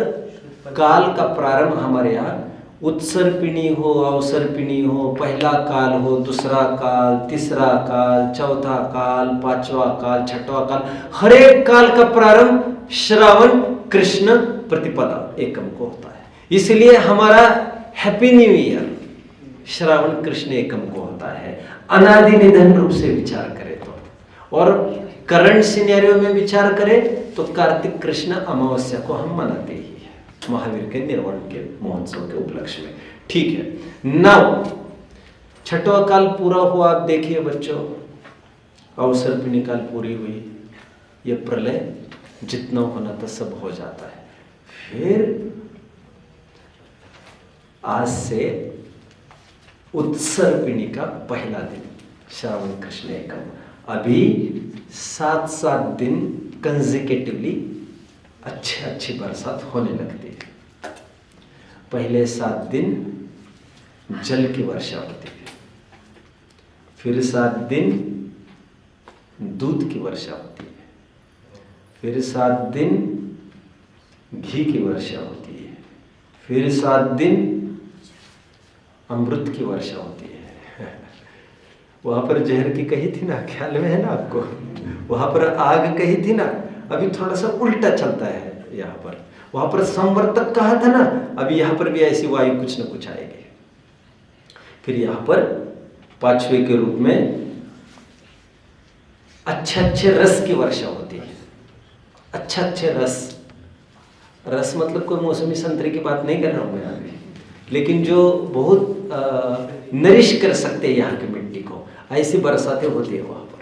काल का प्रारंभ हमारे यहाँ उत्सर्पिणी हो, अवसर्पिणी हो, पहला काल हो, दूसरा काल, तीसरा काल, चौथा काल, 5वां काल, 6वां काल, हर एक काल का प्रारंभ श्रावण कृष्ण प्रतिपदा एकम को होता है। इसलिए हमारा happy new year Shravan Krishna एकम को होता है। अनादि निधन रूप से विचार करें तो, और करंट सिनेरियो में विचार करें तो कार्तिक कृष्ण अमावस्या को हम मनाते ही हैं, महावीर के निर्वाण के महोत्सव के उपलक्ष्य में। ठीक है, नाउ छठवां काल पूरा हुआ। आप देखिए बच्चों, अवसर्पिणी काल पूरी हुई, ये प्रलय जितना होना था सब हो जाता है। फिर आज से उत्सर्पिणी का पहला दिन श्रावण कृष्ण एकम। अभी 7 दिन कंसेक्यूटिवली अच्छी बरसात होने लगती है। पहले 7 दिन जल की वर्षा होती है, फिर 7 दिन दूध की वर्षा होती है, फिर 7 दिन घी की वर्षा होती है, फिर 7 दिन अमृत की वर्षा होती है। वहां पर जहर की कही थी ना, ख्याल में है ना आपको? वहां पर आग कही थी ना, अभी थोड़ा सा उल्टा चलता है यहाँ पर। वहां पर संवर्तक कहा था ना, अभी यहाँ पर भी ऐसी वायु कुछ न कुछ आएगी। फिर यहाँ पर पांचवे के रूप में अच्छे रस की वर्षा होती है। अच्छे रस मतलब कोई मौसमी संतरे की बात नहीं कर रहा हूं मैं अभी, लेकिन जो बहुत नरिश कर सकते हैं यहाँ की मिट्टी को, ऐसी बरसातें होती है वहां पर।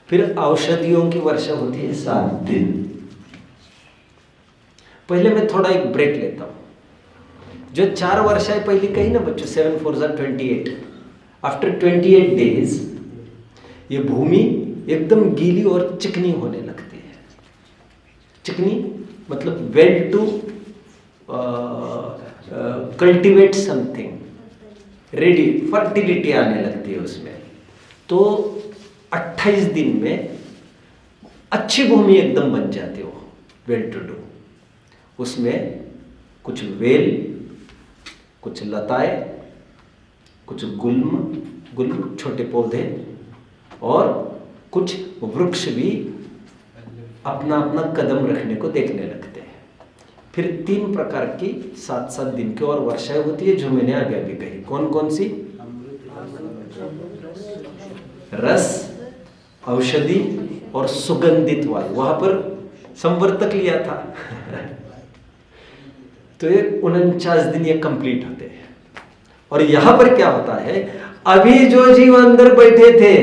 फिर औषधियों की वर्षा होती है 7 दिन। पहले मैं थोड़ा एक ब्रेक लेता हूं। जो 4 वर्षाएं पहले कही ना बच्चों, 7 4 28, आफ्टर 28 डेज ये भूमि एकदम गीली और चिकनी होने लगती है। चिकनी मतलब well to cultivate something, ready, fertility आने लगती है उसमें। तो 28 दिन में अच्छी भूमि एकदम बन जाती है वो, वेल टू डू। उसमें कुछ वेल, कुछ लताएं, कुछ गुल्म छोटे पौधे और कुछ वृक्ष भी अपना कदम रखने को देखने लगते हैं। फिर 3 प्रकार की 7 दिन की और वर्षाएं होती है, जो मैंने आगे अभी कही। कौन कौन सी? रस, औषधि और सुगंधित वायु। वहां पर संवर्तक लिया था। तो ये 49 दिन ये कंप्लीट होते हैं। और यहां पर क्या होता है, अभी जो जीव अंदर बैठे थे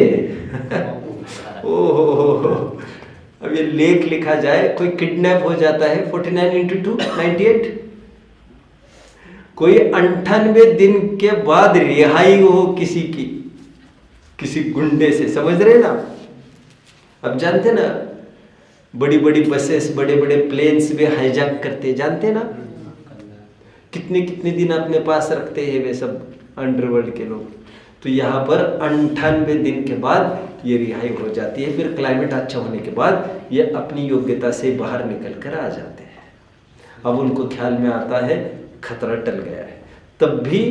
ओहो, अब ये लेख लिखा जाए, कोई किडनैप हो जाता है 49 into 2 98, कोई 98 दिन के बाद रिहाई हो किसी गुंडे से, समझ रहे ना? अब जानते ना, बड़ी बसेस, बड़े प्लेन्स भी हाईजैक करते, जानते ना? कितने दिन अपने पास रखते हैं वे सब अंडरवर्ल्ड के लोग। तो यहाँ पर 98 दिन के बाद ये रिहाई हो जाती है। फिर क्लाइमेट अच्छा होने के बाद ये अपनी योग्यता से बाहर निकल कर आ जाते हैं। अब उनको ख्याल में आता है खतरा टल गया है। तब भी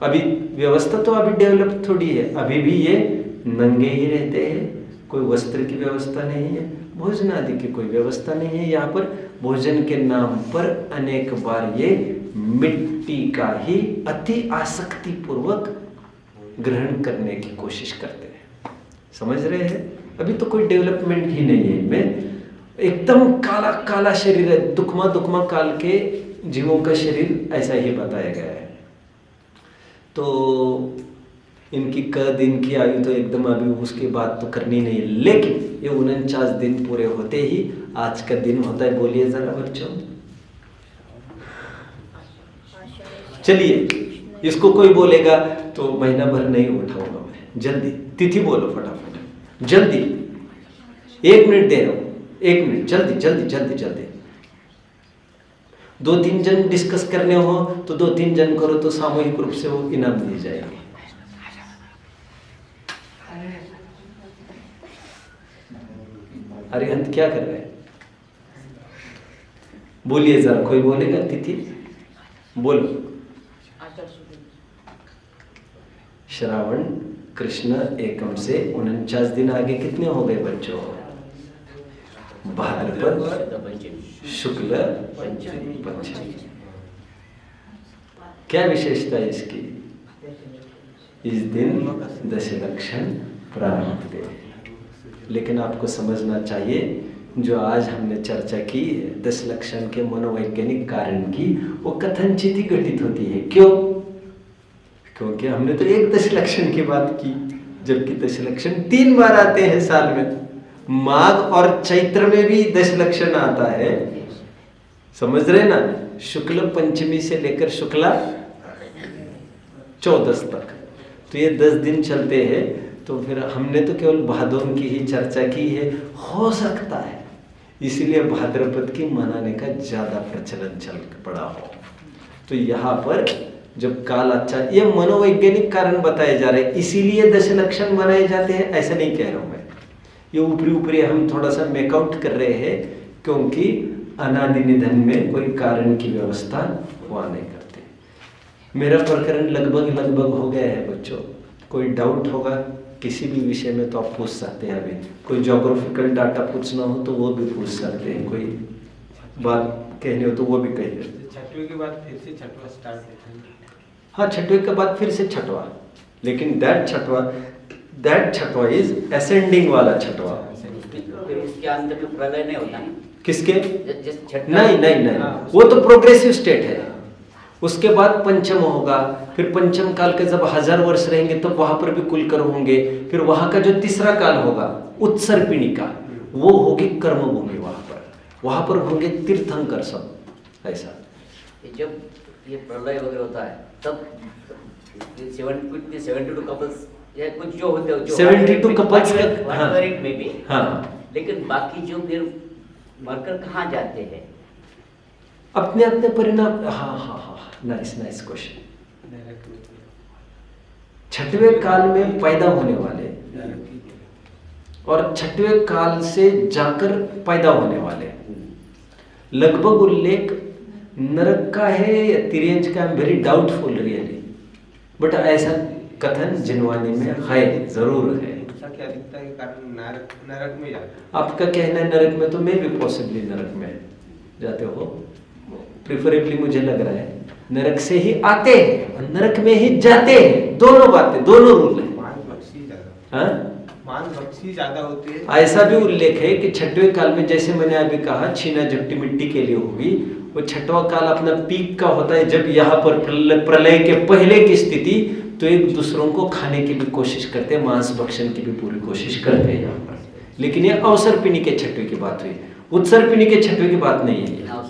अभी व्यवस्था तो अभी डेवलप थोड़ी है, अभी भी ये नंगे ही रहते हैं, कोई वस्त्र की व्यवस्था नहीं है, भोजन आदि की कोई व्यवस्था नहीं है। यहाँ पर भोजन के नाम पर अनेक बार ये मिट्टी का ही अति आसक्ति पूर्वक ग्रहण करने की कोशिश करते हैं। समझ रहे हैं? अभी तो कोई डेवलपमेंट ही नहीं है इनमें, एकदम काला शरीर है। दुखमा काल के जीवों का शरीर ऐसा ही बताया गया है। तो इनकी दिन की आयु तो एकदम अभी उसके बाद तो करनी नहीं है, लेकिन ये 49 दिन पूरे होते ही आज का दिन होता है। बोलिए जरा बच्चों, चलिए इसको कोई बोलेगा तो महीना भर नहीं उठाऊंगा मैं, जल्दी तिथि बोलो फटाफट, जल्दी 1 मिनट दे रहा हूं, 1 मिनट, जल्दी 2-3 जन डिस्कस करने हो तो 2-3 जन करो तो सामूहिक रूप से वो इनाम दी जाएगी। अरिहंत क्या कर रहे हैं? बोलिए जरा, कोई बोलेगा तिथि? बोलो। श्रावण कृष्ण एकम से 49 दिन आगे कितने हो गए बच्चों? भाद्रपद शुक्ल पंचमी। क्या विशेषता है इसकी? इस दिन दशलक्षण प्रारब्ध। लेकिन आपको समझना चाहिए जो आज हमने चर्चा की दशलक्षण के मनोवैज्ञानिक कारण की, वो कथनचित ही घटित होती है। क्यों? क्योंकि हमने तो एक दशलक्षण की बात की, जबकि दशलक्षण 3 बार आते हैं साल में। माघ और चैत्र में भी दशलक्षण आता है, समझ रहे ना? शुक्ल पंचमी से लेकर शुक्ला चौदस तक, तो ये 10 दिन चलते हैं। तो फिर हमने तो केवल भादों की ही चर्चा की है। हो सकता है इसीलिए भाद्रपद की मनाने का ज़्यादा प्रचलन चल पड़ा हो। तो यहाँ पर जब काल अच्छा, ये मनोवैज्ञानिक कारण बताए जा रहे हैं, इसीलिए दशलक्षण मनाए जाते हैं, ऐसा नहीं कह रहा हूँ मैं। ये ऊपरी ऊपरी हम थोड़ा सा मेकआउट कर रहे हैं, क्योंकि अनादि निधन में कोई कारण की व्यवस्था हुआ नहीं करते। मेरा प्रकरण लगभग हो गया है बच्चों। कोई डाउट होगा किसी भी विषय में तो आप पूछ सकते हैं। अभी कोई ज्योग्राफिकल डाटा पूछना हो तो वो भी पूछ सकते हैं, कोई बात कहनी हो तो वो भी कहिए। छठवें के बाद फिर से छठवां स्टार्ट होता है। हाँ, छठवें के बाद फिर से छठवां, लेकिन दैट छठवां इज असेंडिंग वाला छठवां। फिर उसके अंत में प्रलय नहीं होता ना? किसके? नहीं, नहीं, वो तो प्रोग्रेसिव स्टेट है। उसके बाद पंचम होगा, फिर पंचम काल के जब 1000 वर्ष रहेंगे तब वहां पर भी कुलकर होंगे। फिर वहां का जो तीसरा काल होगा उत्सर्पिणिका, वो होगी कर्मभूमि। वहां पर होंगे तीर्थंकर सब। ऐसा जब ये प्रलय वगैरह होता है तब 72 कपल्स या कुछ जो होते हैं, 72 कपल्स में भी, हाँ, लेकिन बाकी जो फिर मरकर कहाँ जाते हैं? अपने अपने परिणाम। हाँ, नाइस क्वेश्चन। छठवें काल में पैदा होने वाले और छठवें काल से जाकर पैदा होने वाले लगभग उल्लेख नरक का है या तिर्यंच का, वेरी डाउटफुल रियली, बट ऐसा कथन जिनवानी में है, जरूर है। क्या दिखता है कारण नरक में जाते? आपका कहना है नरक में, तो मैं भी पॉसिबली नरक में जाते हो, प्रिफरेबली मुझे लग रहा है नरक से ही आते हैं और नरक में ही जाते हैं। दोनों बातें, दोनों रूल है। मान बख्शी ज्यादा होती है। ऐसा भी उल्लेख है कि छठवें काल में, जैसे मैंने अभी कहा, छीना झपटी मिट्टी के लिए होगी, वो छठवां काल अपना पीक का होता है, जब यहाँ पर प्रलय के पहले की स्थिति, तो एक दूसरों को खाने की भी कोशिश करते हैं, मांस भक्षण की भी पूरी कोशिश करते हैं यहाँ पर। लेकिन ये अवसर्पिणी के छठवें की बात हुई, उत्सर्पिणी के छठवें की बात नहीं है। हाँ,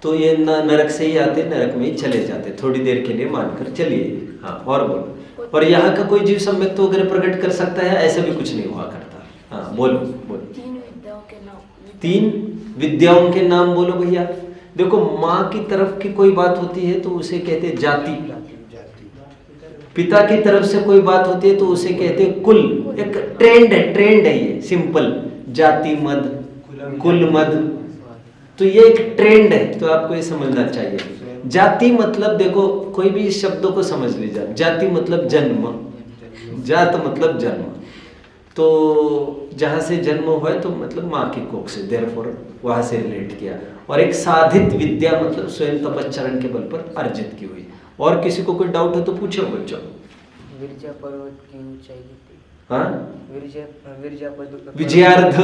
तो ये नरक से ही आते, नरक में ही चले जाते, थोड़ी देर के लिए मानकर चलिए। हाँ, और बोलो। और यहाँ का कोई जीव सम्यक्त वगैरह प्रकट कर सकता है, ऐसा भी कुछ नहीं हुआ करता। हाँ, बोलो। 3 विद्याओं के नाम बोलो भैया। देखो, माँ की तरफ की कोई बात होती है तो उसे कहते हैं जाति, पिता की तरफ से कोई बात होती है तो उसे कहते हैं कुल। एक ट्रेंड है ये, सिंपल, जाति मद, कुल मद, तो ये एक ट्रेंड है, तो आपको ये समझना चाहिए। जाति मतलब, देखो कोई भी शब्दों को समझ लीजिए। जाति मतलब जन्म, जात मतलब जन्म, तो जहाँ से जन्म हुआ है तो मतलब माँ की कोख से, देयरफॉर वहाँ से रिलेट किया। और एक साधित विद्या मतलब स्वयं तपश्चरण के बल पर अर्जित की हुई। और किसी को कोई डाउट हो तो पूछो बच्चों। विरजा पर्वत की ऊंचाई कितनी? हाँ, विरजा पर्वत, विजयार्ध।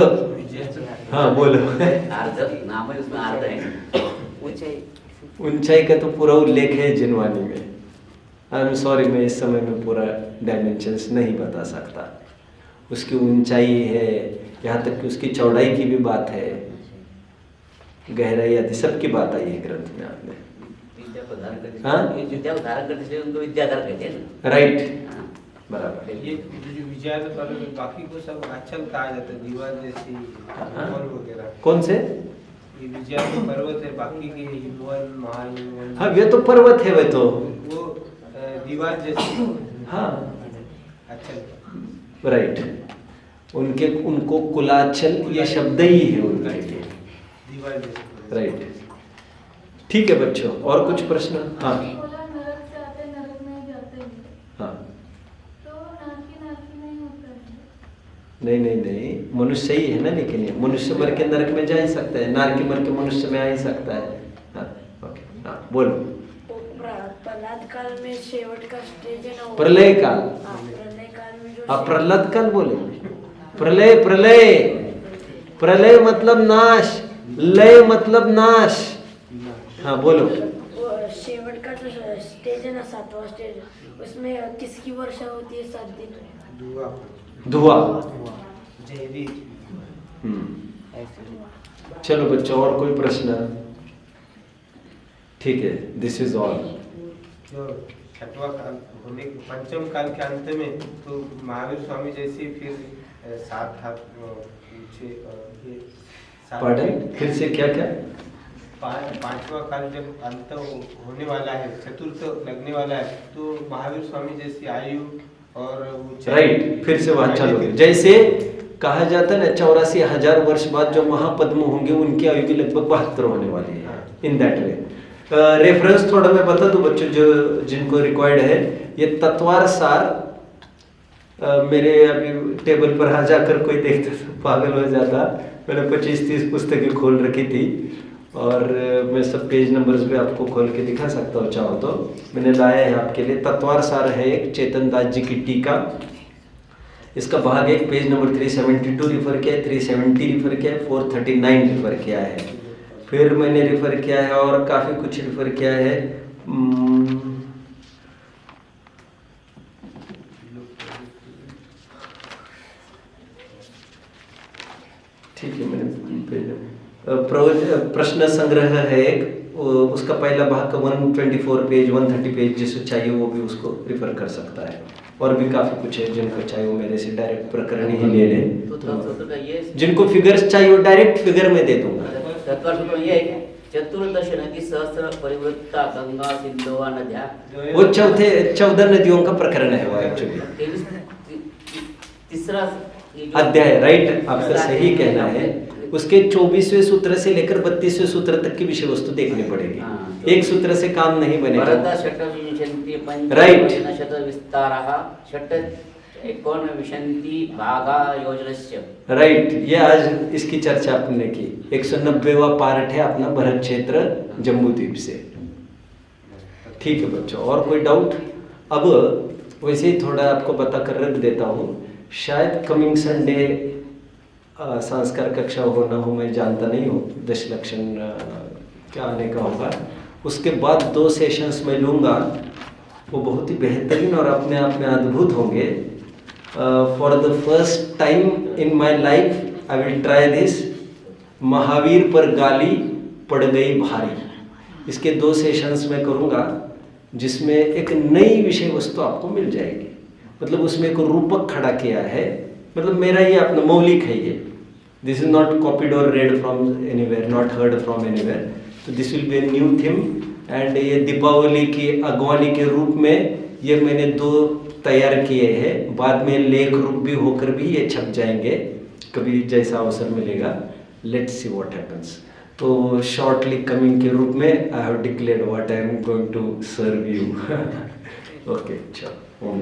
हाँ, बोलो। अर्ध नाम है, उसमें अर्ध है। ऊंचाई का तो पूरा उल्लेख है जिनवानी में। आई एम सॉरी, मैं इस समय में पूरा डायमेंशंस नहीं बता सकता। उसकी ऊंचाई है, यहाँ तक कि उसकी चौड़ाई की भी बात है, गहराई आदि सबकी बात आई है ग्रंथ में। आपने विद्या को धारण करते, हाँ, विद्या को धारण करते हैं, उनको विद्याधर कहते हैं। राइट, बराबर। ये जो विजय पर बाकी को सब अच्छा कहा जाता है, दीवार जैसी और वगैरह। कौन से? ये विजय तो पर्वत है, बाकी के हिमवन, महाहिमवन। हाँ, वे तो पर्वत है, वे तो वो दीवार जैसी। हाँ, अच्छा, राइट। उनको कुलाचल ये शब्द ही है उनके लिए, दीवार जैसी। राइट। ठीक है बच्चों, और कुछ प्रश्न? हाँ, नरक से आते, नरक में जाते हैं, हाँ। तो नाकी नहीं होता है। नहीं, मनुष्य ही है ना, लेकिन ये मनुष्य मर के नरक में जा ही सकता है, नार के मर के मनुष्य में आ ही सकता है। हाँ, ओके, हाँ, बोलो। प्रहलाद काल में उसमें शेवट का स्टेज है ना प्रलय काल। प्रलय काल में जो आप प्रहलाद काल बोले, प्रलय प्रलय प्रलय मतलब नाश, लय मतलब नाश। हाँ बोलो। वो शेवट का जो स्टेज है ना 7वां स्टेज, उसमें किसकी वर्षा होती है 7 दिन? धुआं। जयवी। चलो बच्चों, और कोई प्रश्न? ठीक है, दिस इज ऑल। जो छठवां काल होने के पंचम काल के अंत में तो महावीर स्वामी जैसे फिर 7 हाथ ऊंचे ये 7 पार्डन, फिर से क्या क्या? पांचवा काल जब अंत होने वाला है, चतुर्थ लगने वाला है, तो महावीर स्वामी जैसी आयु और राइट, फिर से वहां चलोगे। जैसे कहा जाता है ना 84,000 वर्ष बाद जो महापद्म होंगे उनकी आयु भी लगभग 72 होने वाली है। इन दैट वे रेफरेंस थोड़ा मैं बता दूं बच्चों, जो जिनको रिक्वायर्ड है, ये तत्वार सार मेरे अभी टेबल पर आ जाकर कोई देखता तो पागल हो जाता। मैंने 25-30 पुस्तकें खोल रखी थी और मैं सब पेज नंबर्स भी आपको खोल के दिखा सकता हूँ चाहो तो। मैंने लाया है आपके लिए। तत्वार सार है एक, चेतन दास जी की टीका। इसका भाग 1 पेज नंबर 372 रिफर किया है, 370 रिफर किया है, 439 रिफर किया है, फिर मैंने रिफर किया है और काफ़ी कुछ रिफर किया है। ठीक है, मैंने प्रश्न संग्रह है एक, उसका पहला भाग का 124 पेज 130 पेज जिसको चाहिए वो भी उसको रिफर कर सकता है। और भी काफ़ी कुछ है, जिनको चाहिए वो मेरे से डायरेक्ट प्रकरण ही ले लें। जिनको फिगर्स चाहिए वो डायरेक्ट फिगर में दे दूंगा। तत्पर सूत्र ये है कि चतुर्दश नदी सहस्र परिवृत्ता गंगा सिंधु नद्या, वो 14 नदियों का प्रकरण है वो एक्चुअली। तीसरा अध्याय, राइट, आपका सही कहना है। उसके 24वें सूत्र से लेकर 32वें सूत्र तक की विषय वस्तु देखनी पड़ेगी। एक सूत्र से काम नहीं बनेगा। राइट, राइट, ये आज इसकी चर्चा आपने की। 190वां पार्ट है अपना भरत क्षेत्र जम्मू द्वीप से। ठीक है बच्चों, और कोई डाउट? अब वैसे ही थोड़ा आपको बता कर रख देता हूँ। शायद कमिंग संडे संस्कार कक्षा हो ना हो मैं जानता नहीं हूँ, दशलक्षण क्या आने का होगा। उसके बाद 2 सेशंस मैं लूँगा, वो बहुत ही बेहतरीन और अपने आप में अद्भुत होंगे। For the first time in my life I will try this. Mahavir पर गाली पड़ गई भारी, इसके 2 सेशंस में करूँगा, जिसमें एक नई विषय वस्तु आपको मिल जाएगी। मतलब उसमें एक रूपक खड़ा किया है, मतलब मेरा ये अपना मौलिक है ये। दिस इज नॉट कॉपीड और read from anywhere, not heard from anywhere. तो this will be a new theme. And ये दीपावली की अगवानी के रूप में ये मैंने 2 तैयार किए हैं। बाद में लेख रूप भी होकर भी ये छप जाएंगे कभी जैसा अवसर मिलेगा। Let's see what happens. तो शॉर्टली कमिंग के रूप में I have declared what I am going to serve you. Okay, चलो।